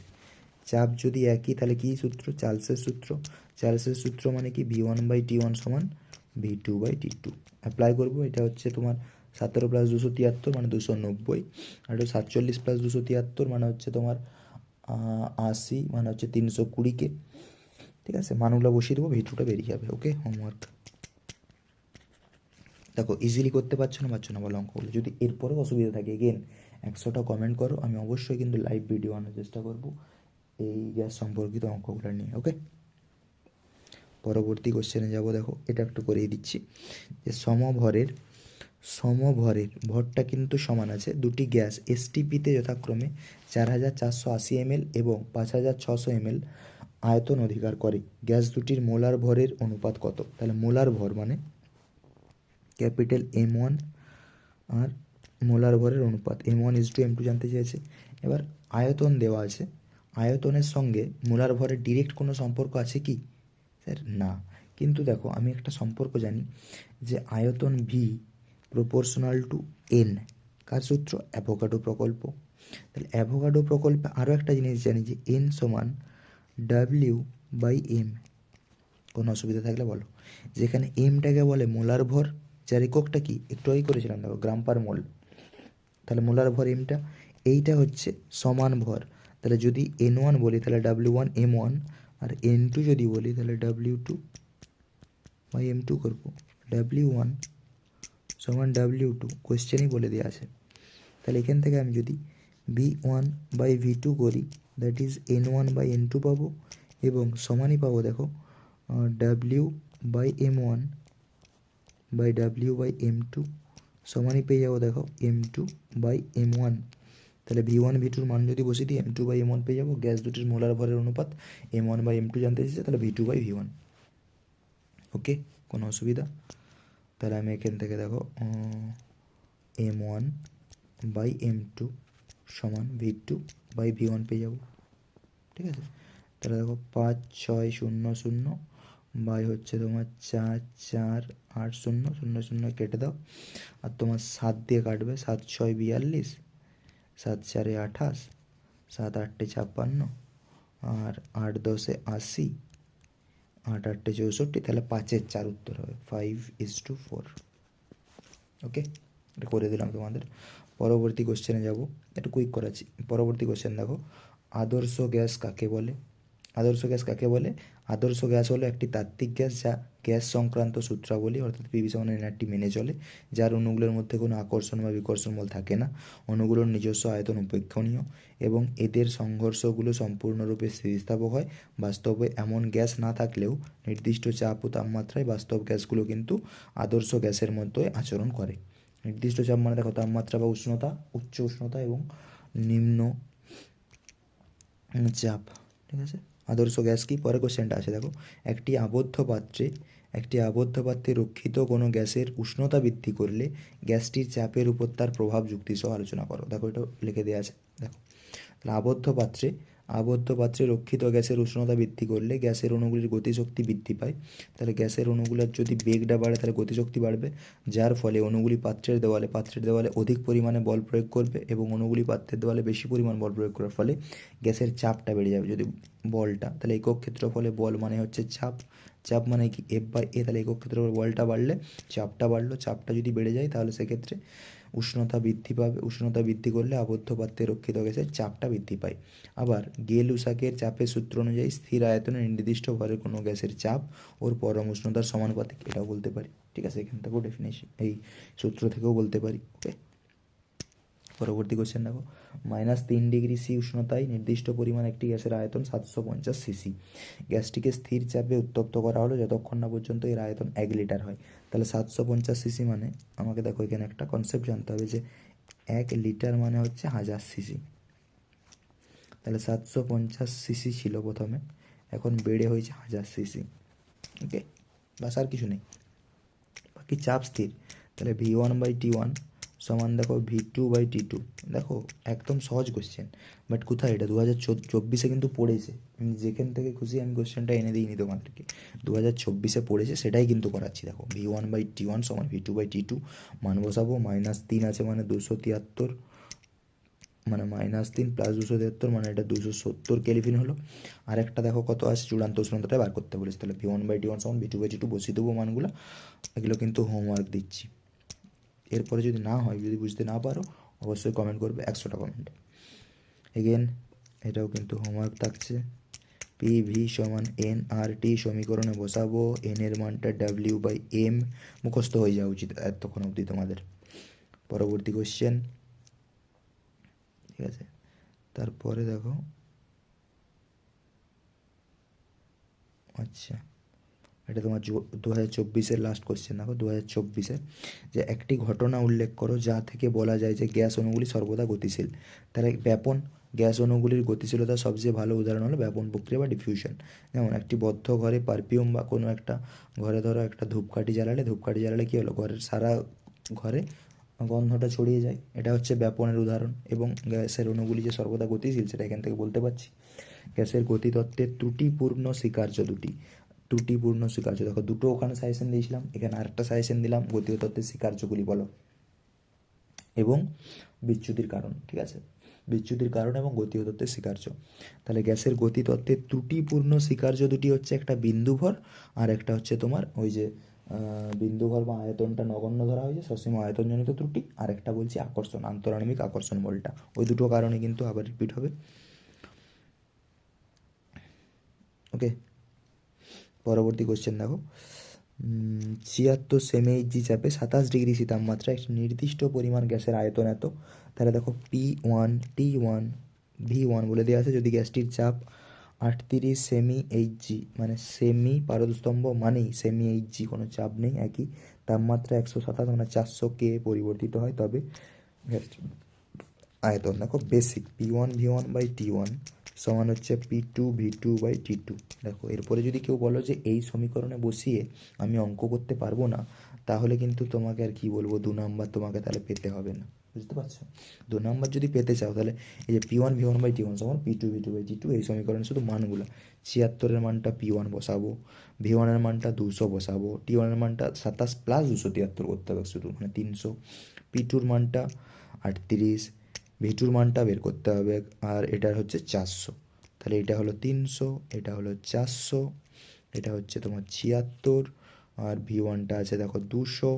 চাপ যদি একই তাহলে কি সূত্র, চার্লসের সূত্র মানে কি V1/T1 সমান V2/T2 অ্যাপ্লাই করবো। এটা হচ্ছে তোমার 17 + 273 মানে 290, আর 47 + 273 মানে হচ্ছে তোমার 80 মানে হচ্ছে 320কে, ঠিক আছে, মানগুলো বসিয়ে দেবো, V2টা বেরিয়ে যাবে। ওকে, হোমওয়ার্ক দেখো ইজিলি করতে পারছো না বলো অঙ্কগুলো। যদি এরপরেও অসুবিধা থাকে এগেন 100টা কমেন্ট করো, আমি অবশ্যই কিন্তু লাইভ ভিডিও আনার চেষ্টা করবো এই গ্যাস সম্পর্কিত অঙ্কগুলো নিয়ে। ওকে, পরবর্তী কোশ্চেনে যাব। দেখো এটা একটু করিয়ে দিচ্ছি যে সমভরের ভরটা কিন্তু সমান আছে, দুটি গ্যাস এসটিপিতে যথাক্রমে 4480 ml এবং 5600 ml আয়তন অধিকার করে। গ্যাস দুটির মোলার ভরের অনুপাত কত? তাহলে মোলার ভর মানে ক্যাপিটাল M1 আর মোলার ভরের অনুপাত M1:M2 জানতে চেয়েছে। এবার আয়তন দেওয়া আছে, আয়তনের সঙ্গে মোলার ভরের ডিরেক্ট কোনো সম্পর্ক আছে কি স্যার? না, কিন্তু দেখো আমি একটা সম্পর্ক জানি যে আয়তন V প্রপোর্শনাল টু N, কার সূত্র? অ্যাভোগাড্রো প্রকল্প। তাহলে অ্যাভোগাড্রো প্রকল্পে আরও একটা জিনিস জানি যে N সমান W/M। কোনো অসুবিধা থাকলে বলো। যেখানে এমটাকে বলে মোলার ভর, যার এককটা কি একটু আগেই করেছিলাম দেখো, গ্রাম পার মোল, তাহলে মোলার ভর এমটা, এইটা হচ্ছে সমান ভর। তাহলে যদি N1 বলি তাহলে W1 M1, আর N2 যদি বলি তাহলে W2/M2 করবো। W1 সমান W2 কোয়েশ্চেনই বলে দেওয়া আছে। তাহলে এখান থেকে আমি যদি V1/V2 করি দ্যাট ইজ N1/N2 পাবো, এবং সমানই পাবো দেখো W/M1/W/M2 সমানই পেয়ে যাবো দেখো M2/M1। তাহলে V1/V2 মান যদি বসিয়ে দিই M2/M1 পেয়ে যাবো। গ্যাস দুটির মোলার ভরের অনুপাত M1/M2 জানতে চেয়েছে, তাহলে V2/V1। ওকে, কোনো অসুবিধা? তাহলে আমি এখান থেকে দেখো M1/M2 সমান V2/V1 পেয়ে যাবো, ঠিক আছে। তাহলে দেখো 5600 বাই হচ্ছে তোমার 4480, কেটে দাও, আর তোমার 7 দিয়ে কাটবে, 7×6 = 42, 7×4 = 28, 7×8 = 56, আর 8×10 = 80, 8×8 = 64, তাহলে 5/4 উত্তর হবে 5:4। ওকে, এটা করে দিলাম তোমাদের। পরবর্তী কোশ্চেনে যাব, একটু কুইক করাচ্ছি। পরবর্তী কোশ্চেন দেখো, আদর্শ গ্যাস কাকে বলে? আদর্শ গ্যাস হলো একটি তাত্ত্বিক গ্যাস যা গ্যাস সংক্রান্ত সূত্রাবলী অর্থাৎ PV=NRT মেনে চলে, যার অণুগুলোর মধ্যে কোনো আকর্ষণ বা বিকর্ষণ বল থাকে না, অণুগুলোর নিজস্ব আয়তন উপেক্ষণীয় এবং এদের সংঘর্ষগুলো সম্পূর্ণরূপে স্থিতিস্থাপক হয়। বাস্তবে এমন গ্যাস না থাকলেও নির্দিষ্ট চাপ ও তাপমাত্রায় বাস্তব গ্যাসগুলো কিন্তু আদর্শ গ্যাসের মতোই আচরণ করে। নির্দিষ্ট চাপ মানে দেখো তাপমাত্রা বা উষ্ণতা, উচ্চ উষ্ণতা এবং নিম্ন চাপ, ঠিক আছে। আদর্শ গ্যাস কি? পরে কোশ্চেনটা আছে দেখো, একটি আবদ্ধ পাত্রে রক্ষিত কোনো গ্যাসের উষ্ণতা বৃদ্ধি করলে গ্যাসটির চাপের উপর তার প্রভাব যুক্তিসহ আলোচনা করো। দেখো এটা লিখে দেওয়া আছে, দেখো তাহলে আবদ্ধ পাত্রে রক্ষিত গ্যাসের উষ্ণতা বৃদ্ধি করলে গ্যাসের অণুগুলির গতিশক্তি বৃদ্ধি পায়। তাহলে গ্যাসের অণুগুলোর যদি বেগটা বাড়ে তাহলে গতিশক্তি বাড়বে, যার ফলে অণুগুলি পাত্রের দেওয়ালে অধিক পরিমাণে বল প্রয়োগ করবে এবং অণুগুলি পাত্রের দেওয়ালে বেশি পরিমাণ বল প্রয়োগ করার ফলে গ্যাসের চাপটা বেড়ে যাবে। যদি বলটা, তাহলে একক ক্ষেত্রফলে বল মানে হচ্ছে চাপ মানে কি F/A, তাহলে একক ক্ষেত্রফলে বলটা বাড়লে চাপটা বাড়লো, চাপটা যদি বেড়ে যায় তাহলে সেক্ষেত্রে উষ্ণতা বৃদ্ধি পাবে, উষ্ণতা বৃদ্ধি করলে আবদ্ধ পাত্রে রক্ষিত গ্যাসের চাপটা বৃদ্ধি পায়। আবার গেল-লুসাকের চাপের সূত্র অনুযায়ী স্থির আয়তনে নির্দিষ্ট ভরের কোনো গ্যাসের চাপ ওর পরম উষ্ণতার সমানুপাতিক, এটাও বলতে পারি, ঠিক আছে। এখান থেকেও ডেফিনেশন এই সূত্র থেকেও বলতে পারি। ওকে, পরবর্তী কোশ্চেন দেখো, -3°C উষ্ণতায় নির্দিষ্ট পরিমাণ একটি গ্যাসের আয়তন 750 সিসি। গ্যাসটিকে স্থির চাপে উত্তপ্ত করা হলো যতক্ষণ না পর্যন্ত এর আয়তন 1 লিটার হয়। তাহলে 750 সিসি মানে আমাকে দেখো এখানে একটা কনসেপ্ট জানতে হবে যে 1 লিটার মানে হচ্ছে 1000 সিসি। তাহলে 750 সিসি ছিল প্রথমে, এখন বেড়ে হয়েছে 1000 সিসি। ওকে, বাস আর কিছু নেই। কি চাপ স্থির, তাহলে V1/T1 সমান দেখো V2/T2। দেখো একদম সহজ কোশ্চেন, বাট কোথায় এটা 2024 কিন্তু পড়েছে। আমি যেখান থেকে খুশি আমি কোশ্চেনটা এনে দিইনি তোমাদেরকে, 2024 পড়েছে, সেটাই কিন্তু করাচ্ছি। দেখো V1/T1 সমান V2/T2, মান বসাবো, -3 আছে মানে 273, মানে -3 + 273 মানে এটা 270 কেলভিন হলো। আর একটা দেখো কত আছে, চূড়ান্ত উষ্ণতাটা বার করতে বলেছে, তাহলে V1/T1 সমান V2/T2 বসিয়ে দেবো মানগুলো। এগুলো কিন্তু হোমওয়ার্ক দিচ্ছি। এরপরে যদি না হয়, যদি বুঝতে না পারো, অবশ্যই কমেন্ট করবে, 100টা কমেন্ট। এগেন এটাও কিন্তু হোমওয়ার্ক থাকছে। পিভি সমান এনআরটি সমীকরণে বসাবো, এন এর মানটা W/M, মুখস্থ হয়ে যাওয়া উচিত এতক্ষণ অবধি তোমাদের। পরবর্তী কোশ্চেন, ঠিক আছে। তারপরে দেখো, আচ্ছা এটা তোমার 2024 লাস্ট কোশ্চেন। দেখো 2024 যে একটি ঘটনা উল্লেখ করো যা থেকে বলা যায় যে গ্যাস অণুগুলি সর্বদা গতিশীল। তাহলে ব্যাপন, গ্যাস অণুগুলির গতিশীলতার সবচেয়ে ভালো উদাহরণ হলো ব্যাপন প্রক্রিয়া বা ডিফিউশন। যেমন একটি বদ্ধ ঘরে পারফিউম বা কোনো একটা ঘরে ধরো একটা ধূপকাঠি জ্বালালে কী হলো, ঘরের সারা ঘরে গন্ধটা ছড়িয়ে যায়, এটা হচ্ছে ব্যাপনের উদাহরণ। এবং গ্যাসের অণুগুলি যে সর্বদা গতিশীল সেটা এখান থেকে বলতে পারছি। গ্যাসের গতিতত্ত্বের ত্রুটিপূর্ণ স্বীকার্য দেখো দুটো ওখানে সাজেশন দিয়েছিলাম, এখানে আরেকটা সাজেশন দিলাম, গতিতত্ত্বের স্বীকার্যগুলি বলো এবং বিচ্যুতির কারণ। ঠিক আছে, বিচ্যুতির কারণ এবং গতীয় তত্ত্বের স্বীকার্য। তাহলে গ্যাসের গতিতত্ত্বের ত্রুটিপূর্ণ স্বীকার্য দুটি হচ্ছে, একটা বিন্দুভর আর একটা হচ্ছে তোমার ওই যে বিন্দুভর বা আয়তনটা নগণ্য ধরা হয়েছে, সসীম আয়তনজনিত ত্রুটি। আর একটা বলছি আকর্ষণ, আন্তরাণবিক আকর্ষণ বলটা। ওই দুটো কারণে কিন্তু আবার রিপিট হবে। ওকে, পরবর্তী কোশ্চেন দেখো, 76 সেমি চাপে 27 ডিগ্রি তাপমাত্রা একটি নির্দিষ্ট পরিমাণ গ্যাসের আয়তন এত। তাহলে দেখো P1 T1 V1 বলে দেওয়া আছে। যদি গ্যাসটির চাপ 38 সেমি, মানে সেমি পারদস্তম্ভ মানেই সেমি, কোনো চাপ নেই, একই তাপমাত্রা 127 মানে 400K পরিবর্তিত হয়, তবে গ্যাসটির আয়তন দেখো বেসিক P1V1/T1 সমান হচ্ছে P2V2/T2। দেখো এরপরে যদি কেউ বলো যে এই সমীকরণে বসিয়ে আমি অঙ্ক করতে পারবো না, তাহলে কিন্তু তোমাকে আর কি বলবো, 2 নাম্বার তোমাকে তাহলে পেতে হবে না, বুঝতে পারছো? 2 নাম্বার যদি পেতে চাও, তাহলে এই যে P1V1/T1 সমান P2V2/T2, এই সমীকরণে শুধু মানগুলো 76-এর মানটা P1 বসাবো, V1-এর মানটা 200 বসাবো, T1-এর মানটা 27 + 273 করতে হবে শুধু, মানে 300, P2-র মানটা 38, V2-র মানটা বের করতে হবে, আর এটা হচ্ছে 400। তাহলে এটা হলো 300, এটা হলো 400, এটা হচ্ছে তোমার 76, আর V1টা আছে দেখো 200।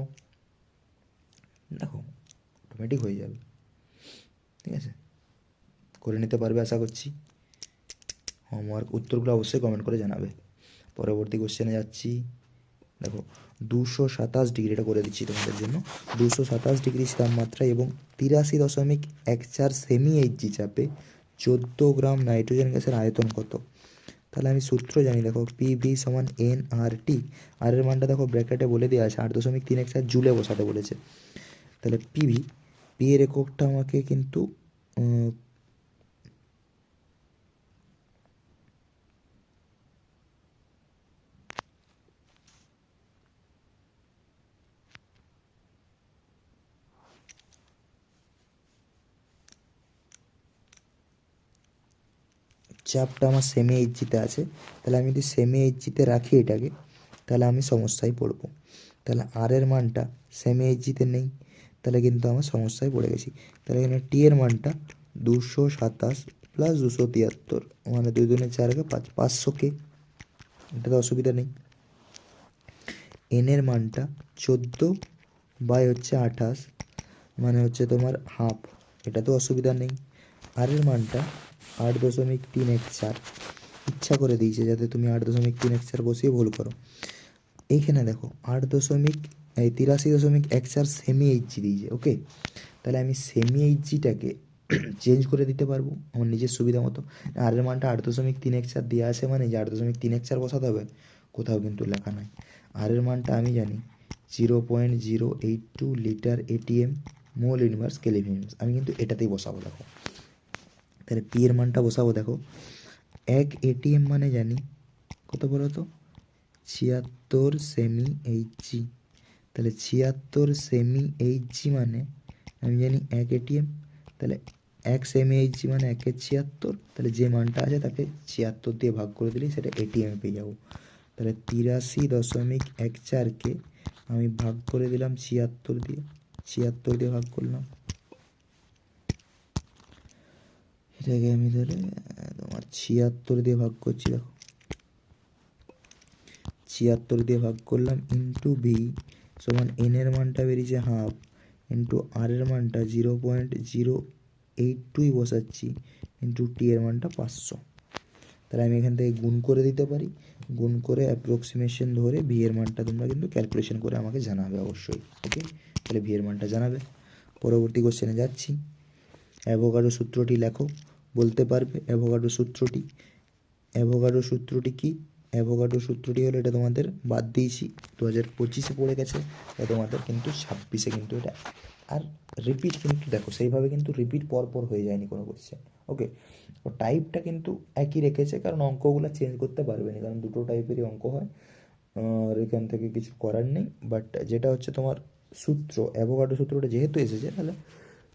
দেখো অটোমেটিক হয়ে যাবে, ঠিক আছে, করে নিতে পারবে আশা করছি। হোমওয়ার্ক উত্তরগুলো অবশ্যই কমেন্ট করে জানাবে। পরবর্তী কোশ্চেনে যাচ্ছি। দেখো 227 এটা করে দিচ্ছি তোমাদের জন্য। 227 তাপমাত্রা এবং 83.14 সেমি চাপে 14 গ্রাম নাইট্রোজেন গ্যাসের আয়তন কত? তাহলে আমি সূত্র জানি, দেখো পিভি সমান এনআরটি, আর এর মানটা দেখো ব্র্যাকেটে বলে দেওয়া আছে 8.314 জুলে বসাতে বলেছে। তাহলে পি এর এককটা আমাকে কিন্তু চাপটা আমার সেমি এইচজিতে আছে, তাহলে আমি যদি সেমি এইচজিতে রাখি এটাকে, তাহলে আমি সমস্যায় পড়বো। তাহলে আর এর মানটা সেমি এইচজিতে নেই, তাহলে কিন্তু আমার সমস্যায় পড়ে গেছি। তাহলে এখানে টি এর মানটা 227 + 273 মানে 2 2 4 5 500K, এটাতে অসুবিধা নেই। এন এর মানটা 14/28 মানে হচ্ছে তোমার হাফ, এটাতেও অসুবিধা নেই। আর এর মানটা 8.314, ইচ্ছা করে দিয়েছে যাতে তুমি 8.314 বসিয়ে ভুল করো। এইখানে দেখো 83.14 সেমি এইচজি দিয়েছে। ওকে, তাহলে আমি সেমি এইচজিটাকে চেঞ্জ করে দিতে পারবো আমার নিজের সুবিধা মতো। আর এর মানটা 8.314 দেওয়া আছে, মানে যে 8.314 বসাতে হবে, কোথাও কিন্তু লেখা নাই। আর এর মানটা আমি জানি 0.082 litre ATM mole inverse kelvin inverse, আমি কিন্তু এটাতেই বসাবো। দেখো তাহলে পি এর মানটা বসাবো, দেখো 1 এটিএম মানে জানি কত বলো তো, 76 সেমি এইচজি। তাহলে 76 সেমি এইচজি মানে আমি জানি 1 ATM, তাহলে 1 সেমি এইচজি মানে 1/76, তাহলে যে মানটা আছে তাকে 76 দিয়ে ভাগ করে দিলেই সেটা ATM পেয়ে যাবো। তাহলে 83.14কে আমি ভাগ করে দিলাম 76 দিয়ে, 76 দিয়ে ভাগ করলাম, এটাকে আমি ধরে তোমার 76 দিয়ে ভাগ করছি। দেখো 76 দিয়ে ভাগ করলাম, ইন্টু ভি সমান এন এর মানটা বেরিয়েছে হাফ, ইন্টু আর এর মানটা 0.082 বসাচ্ছি, ইন্টু টি এর মানটা 500। তাহলে আমি এখান থেকে গুণ করে দিতে পারি, গুণ করে অ্যাপ্রক্সিমেশন ধরে ভি এর মানটা তোমরা কিন্তু ক্যালকুলেশন করে আমাকে জানাবে অবশ্যই। ওকে, তাহলে ভি এর মানটা জানাবে। পরবর্তী কোশ্চেনে যাচ্ছি। অ্যাভোগাড্রো সূত্রটি লেখো। বলতে পারবে অ্যাভোগাড্রো সূত্রটি? অ্যাভোগাড্রো সূত্রটি কি? অ্যাভোগাড্রো সূত্রটি হলো, এটা তোমাদের বাদ দিয়েছি, 2025-এ পড়ে গেছে, তোমাদের কিন্তু 26-এ কিন্তু এটা আর রিপিট কিন্তু দেখো সেইভাবে কিন্তু রিপিট পরপর হয়ে যায়নি কোনো কোশ্চেন। ওকে, তো টাইপটা কিন্তু একই রেখেছে, কারণ অঙ্কগুলো চেঞ্জ করতে পারবে না, কারণ দুটো টাইপেরই অঙ্ক হয়, আর এখান থেকে কিছু করার নেই। বাট যেটা হচ্ছে তোমার সূত্র, অ্যাভোগাড্রো সূত্রটা যেহেতু এসেছে, তাহলে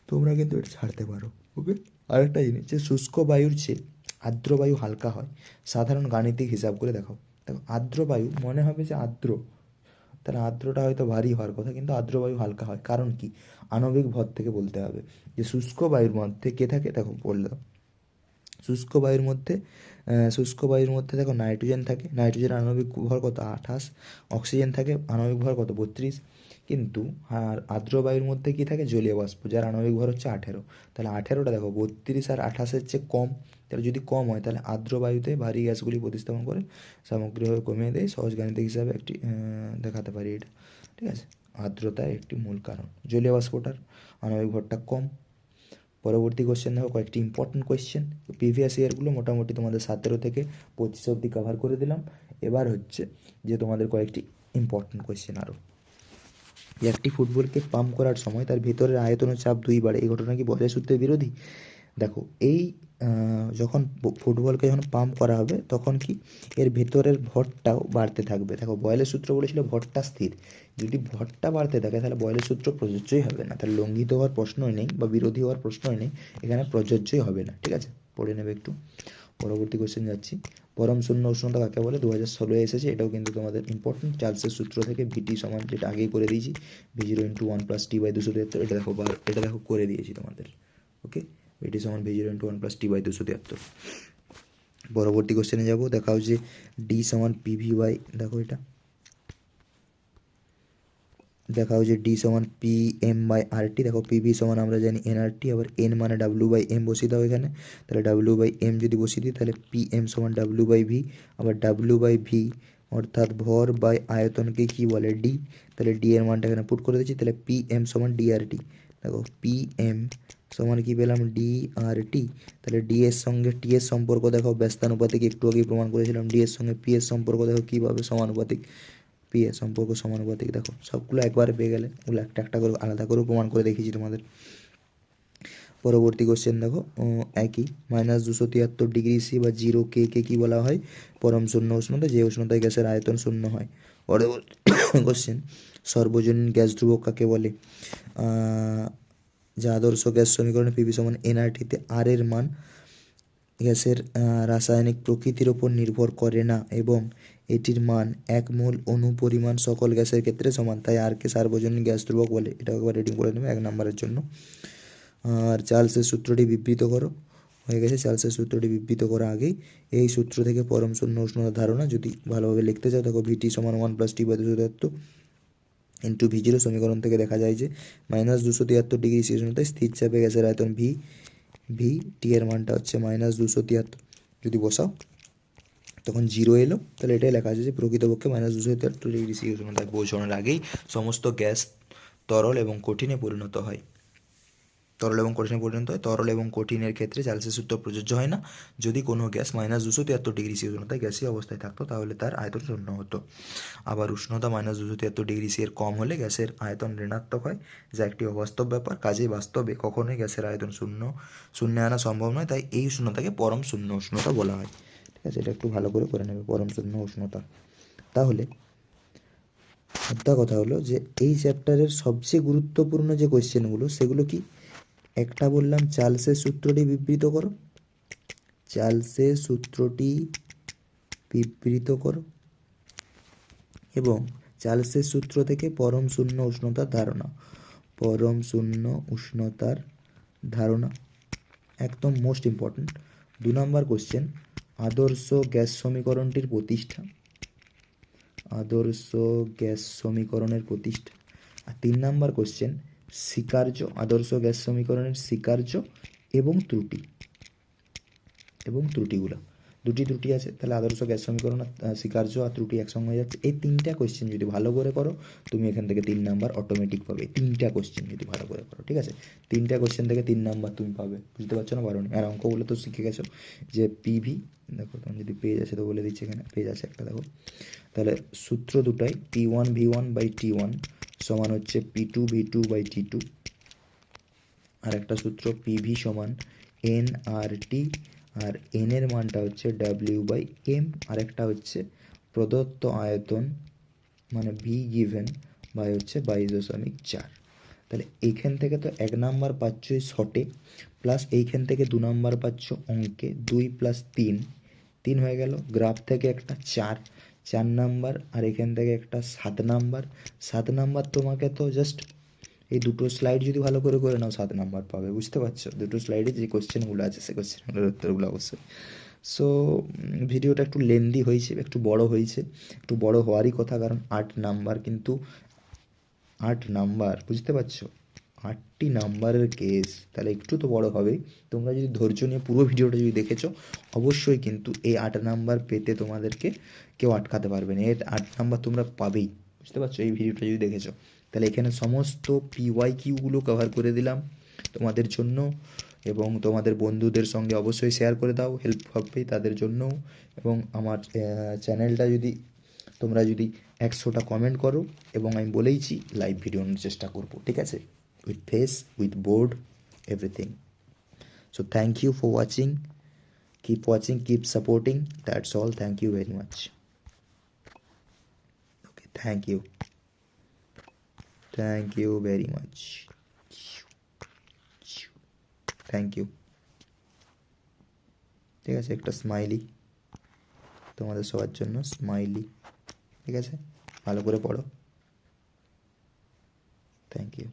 তোমরা কিন্তু এটা ছাড়তে পারো। ওকে, আরেকটা জিনিস, যে শুষ্ক বায়ুর চেয়ে আর্দ্র বায়ু হালকা হয়, সাধারণ গাণিতিক হিসাব করে দেখাও। দেখো আর্দ্র বায়ু মনে হবে যে আর্দ্র, তাহলে আর্দ্রটা হয়তো ভারী হওয়ার কথা, কিন্তু আর্দ্র বায়ু হালকা হয়, কারণ কি? আণবিক ভর থেকে বলতে হবে। যে শুষ্ক বায়ুর মধ্যে কে থাকে, দেখো বললাম, শুষ্ক বায়ুর মধ্যে দেখো নাইট্রোজেন থাকে, নাইট্রোজেন আণবিক ভর কত? 28। অক্সিজেন থাকে, আণবিক ভর কত? 32। কিন্তু আর আর্দ্র বায়ুর মধ্যে কি থাকে? জলীয় বাষ্প, যার আণবিক ভর হচ্ছে 18। তাহলে 18টা দেখো 32 আর 28-এর চেয়ে কম, তাহলে যদি কম হয় তাহলে আর্দ্র বায়ুতে ভারী গ্যাসগুলি প্রতিস্থাপন করে সামগ্রিকভাবে কমিয়ে দেয়। সহজ গাণিতিক হিসাবে একটি দেখাতে পারি এটা। ঠিক আছে, আর্দ্রতা একটি মূল কারণ, জলীয় বাষ্পটার আণবিক ভরটা কম। পরবর্তী কোশ্চেন দেখো, কয়েকটি ইম্পর্টেন্ট কোয়েশ্চেন। প্রিভিয়াস ইয়ারগুলো মোটামুটি তোমাদের 17 থেকে 25 অবধি কভার করে দিলাম। এবার হচ্ছে যে তোমাদের কয়েকটি ইম্পর্টেন্ট কোয়েশ্চেন আরও। একটি ফুটবলকে পাম্প করার সময় তার ভেতরের আয়তন ও চাপ দুই বাড়ে, এই ঘটনা কি বয়লের সূত্রের বিরোধী? দেখো এই যখন ফুটবলকে যখন পাম্প করা হবে তখন কি এর ভেতরের ভরটাও বাড়তে থাকবে। দেখো বয়েলের সূত্র বলেছিল ভরটা স্থির, যদি ভরটা বাড়তে থাকে তাহলে বয়েলের সূত্র প্রযোজ্যই হবে না, তাহলে লঙ্ঘিত হওয়ার প্রশ্নই নেই বা বিরোধী হওয়ার প্রশ্নই নেই, এখানে প্রযোজ্যই হবে না। ঠিক আছে, পড়ে নেবে একটু। পরবর্তী কোশ্চেন যাচ্ছি। পরম শূন্য উষ্ণতা কাকে বলে? 2016-এ এসেছে, এটাও কিন্তু তোমাদের ইম্পর্টেন্ট। চার্লসের সূত্র থেকে ভিটি সমান, যেটা আগেই করে দিয়েছি, V0 × 1 + T/273। এটা দেখো করে দিয়েছি তোমাদের। ওকে, ভিটি সমান V0 × 1 + T/273। পরবর্তী কোশ্চেনে যাবো। দেখাও যে ডি সমান পিভি বাই, দেখো এটা দেখাও যে ডি সমান পি এম বাই আর টি। দেখো পিভি সমান আমরা জানি এনআরটি, আবার এন মানে ডাব্লিউ বাই এম বসিয়ে দাও এখানে, তাহলে ডাব্লিউ বাই এম যদি বসিয়ে দিই তাহলে পি এম সমান ডাব্লিউ বাই ভি, আবার ডাব্লিউ বাই ভি অর্থাৎ ভর বাই আয়তনকে কি বলে? ডি। তাহলে ডি এর মানটা এখানে পুট করে দিচ্ছি, তাহলে পি এম সমান ডি আর টি। দেখো পি এম সমান কি পেলাম? ডি আর টি। তাহলে ডি এর সঙ্গে টি এর সম্পর্ক দেখো ব্যস্তানুপাতিক, একটু আগেই প্রমাণ করেছিলাম। ডি এর সঙ্গে পি এর সম্পর্ক দেখো কীভাবে? সমানুপাতিক। পি এর সম্পর্ক সমানুপাতিক। দেখো সবগুলো একবারে পেয়ে গেলে, ওগুলো একটা একটা করে আলাদা করে প্রমাণ করে দেখিয়েছি তোমাদের। পরবর্তী কোশ্চেন দেখো, একই -273°C বা 0K কে কী বলা হয়? পরম শূন্য উষ্ণতা, যে উষ্ণতায় গ্যাসের আয়তন শূন্য হয়। পরবর্তী কোশ্চেন, সর্বজনীন গ্যাস ধ্রুবক কাকে বলে? যা আদর্শ গ্যাস সমীকরণে পিভি সমান এনআরটিতে আর এর মান গ্যাসের রাসায়নিক প্রকৃতির ওপর নির্ভর করে না এবং এটির মান 1 মোল অণু পরিমাণ সকল গ্যাসের ক্ষেত্রে সমান, তাই আরকে সার্বজনীন গ্যাস ধ্রুবক বলে। এটা একবার রেডিং করে নেবে 1 নম্বরের জন্য। আর চার্লসের সূত্রটি বিবৃত করো, হয়ে গেছে। চার্লসের সূত্রটি বিবৃত করা আগেই এই সূত্র থেকে পরম শূন্য উষ্ণতার ধারণা যদি ভালোভাবে লিখতে চাও, দেখো ভিটি সমান 1 + T/273 ইন্টু V0 সমীকরণ থেকে দেখা যায় যে -273°C উষ্ণতায় স্থির চাপে গ্যাসের আয়তন ভি টি এর মানটা হচ্ছে -273। যদি বসাও তখন 0 এলো, তাহলে এটাই লেখা আছে যে প্রকৃতপক্ষে -273°C উষ্ণতায় পৌঁছানোর আগেই সমস্ত গ্যাস তরল এবং কঠিনে পরিণত হয়। তরল এবং কঠিনের ক্ষেত্রে চার্লসের সূত্র প্রযোজ্য হয় না। যদি কোনো গ্যাস -273°C উষ্ণতায় গ্যাসীয় অবস্থায় থাকতো তাহলে তার আয়তন শূন্য হতো। আবার উষ্ণতা -273°C এর কম হলে গ্যাসের আয়তন ঋণাত্মক হয়, যা একটি অবাস্তব ব্যাপার। কাজেই বাস্তবে কখনোই গ্যাসের আয়তন শূন্যে আনা সম্ভব নয়, তাই এই উষ্ণতাকে পরম শূন্য উষ্ণতা বলা হয়। ঠিক আছে, এটা একটু ভালো করে নেবে, পরম শূন্য উষ্ণতা। তাহলে মোদ্দা কথা হলো যে এই চ্যাপ্টারের সবচেয়ে গুরুত্বপূর্ণ যে কোয়েশ্চেনগুলো সেগুলো কি, একটা বললাম চার্লসের সূত্রটি বিবৃত করো, চার্লসের সূত্রটি বিবৃত করো, এবং চার্লসের সূত্র থেকে পরম শূন্য উষ্ণতার ধারণা, পরম শূন্য উষ্ণতার ধারণা একদম মোস্ট ইম্পর্ট্যান্ট। 2 নম্বর কোশ্চেন, আদর্শ গ্যাস সমীকরণটির প্রতিষ্ঠা, আদর্শ গ্যাস সমীকরণের প্রতিষ্ঠা। আর 3 নম্বর কোশ্চেন, স্বীকার্য আদর্শ গ্যাস সমীকরণের স্বীকার্য এবং ত্রুটি, এবং ত্রুটিগুলো, দুটি ত্রুটি আছে, তাহলে আদর্শ গ্যাস সমীকরণ স্বীকার্য আর ত্রুটি একসঙ্গে হয়ে যাচ্ছে। এই 3টা কোশ্চেন যদি ভালো করে করো তুমি এখান থেকে 3 নাম্বার অটোমেটিক পাবে। 3টা কোশ্চেন যদি ভালো করে করো, ঠিক আছে, 3টা কোশ্চেন থেকে 3 নাম্বার তুমি পাবে, বুঝতে পারছো না? পারোনি? আর অঙ্কগুলো তো শিখে গেছো যে পিভি, দেখো তোমার যদি পেজ আছে তো বলে দিচ্ছি, এখানে পেজ আছে একটা, দেখো তাহলে সূত্র দুটাই P1V1/T1 সমান হচ্ছে P2V2/T2, আর একটা সূত্র পিভি সমান NRT, আর এন এর মানটা হচ্ছে W/M, আর একটা হচ্ছে প্রদত্ত আয়তন মানে ভি গিভেন বাই হচ্ছে 22.4। তাহলে এইখান থেকে তো 1 নাম্বার পাচ্ছই শর্টে, প্লাস এইখান থেকে 2 নাম্বার পাচ্ছ অঙ্কে, 2 + 3 3 হয়ে গেল, গ্রাফ থেকে একটা 4 নাম্বার, আর এখান থেকে একটা 7 নাম্বার। 7 নাম্বার তোমাকে তো জাস্ট এই দুটো স্লাইড যদি ভালো করে করে নাও 7 নাম্বার পাবে, বুঝতে পারছো? দুটো স্লাইডে যে কোশ্চেনগুলো আছে সেই কোশ্চেনগুলোর উত্তরগুলো অবশ্যই। সো ভিডিওটা একটু লেন্দি হয়েছে, একটু বড় হয়েছে, একটু বড় হওয়ারই কথা, কারণ 8 নাম্বার, কিন্তু 8 নাম্বার, বুঝতে পারছো? 8টি নাম্বারের কেস, তাহলে একটু তো বড় হবেই। তোমরা যদি ধৈর্য নিয়ে পুরো ভিডিওটা যদি দেখেছো, অবশ্যই কিন্তু এই 8 নাম্বার পেতে তোমাদেরকে কেউ আটকাতে পারবে না, এর 8 নাম্বার তোমরা পাবেই, বুঝতে পারছো? এই ভিডিওটা যদি দেখেছো, তাহলে এখানে সমস্ত PYQগুলো কভার করে দিলাম তোমাদের জন্য, এবং তোমাদের বন্ধুদের সঙ্গে অবশ্যই শেয়ার করে দাও, হেল্প হবে তাদের জন্যও। এবং আমার চ্যানেলটা যদি তোমরা যদি 100টা কমেন্ট করো, এবং আমি বলেইছি লাইভ ভিডিও আনার চেষ্টা করবো, ঠিক আছে, with face, with board, everything. So thank you for watching, keep supporting, that's all, thank you very much. Okay, thank you very much, thank you. ঠিক আছে, একটা স্মাইলি তোমাদের সবার জন্য, স্মাইলি, ঠিক আছে, ভালো করে পড়ো, থ্যাংক ইউ।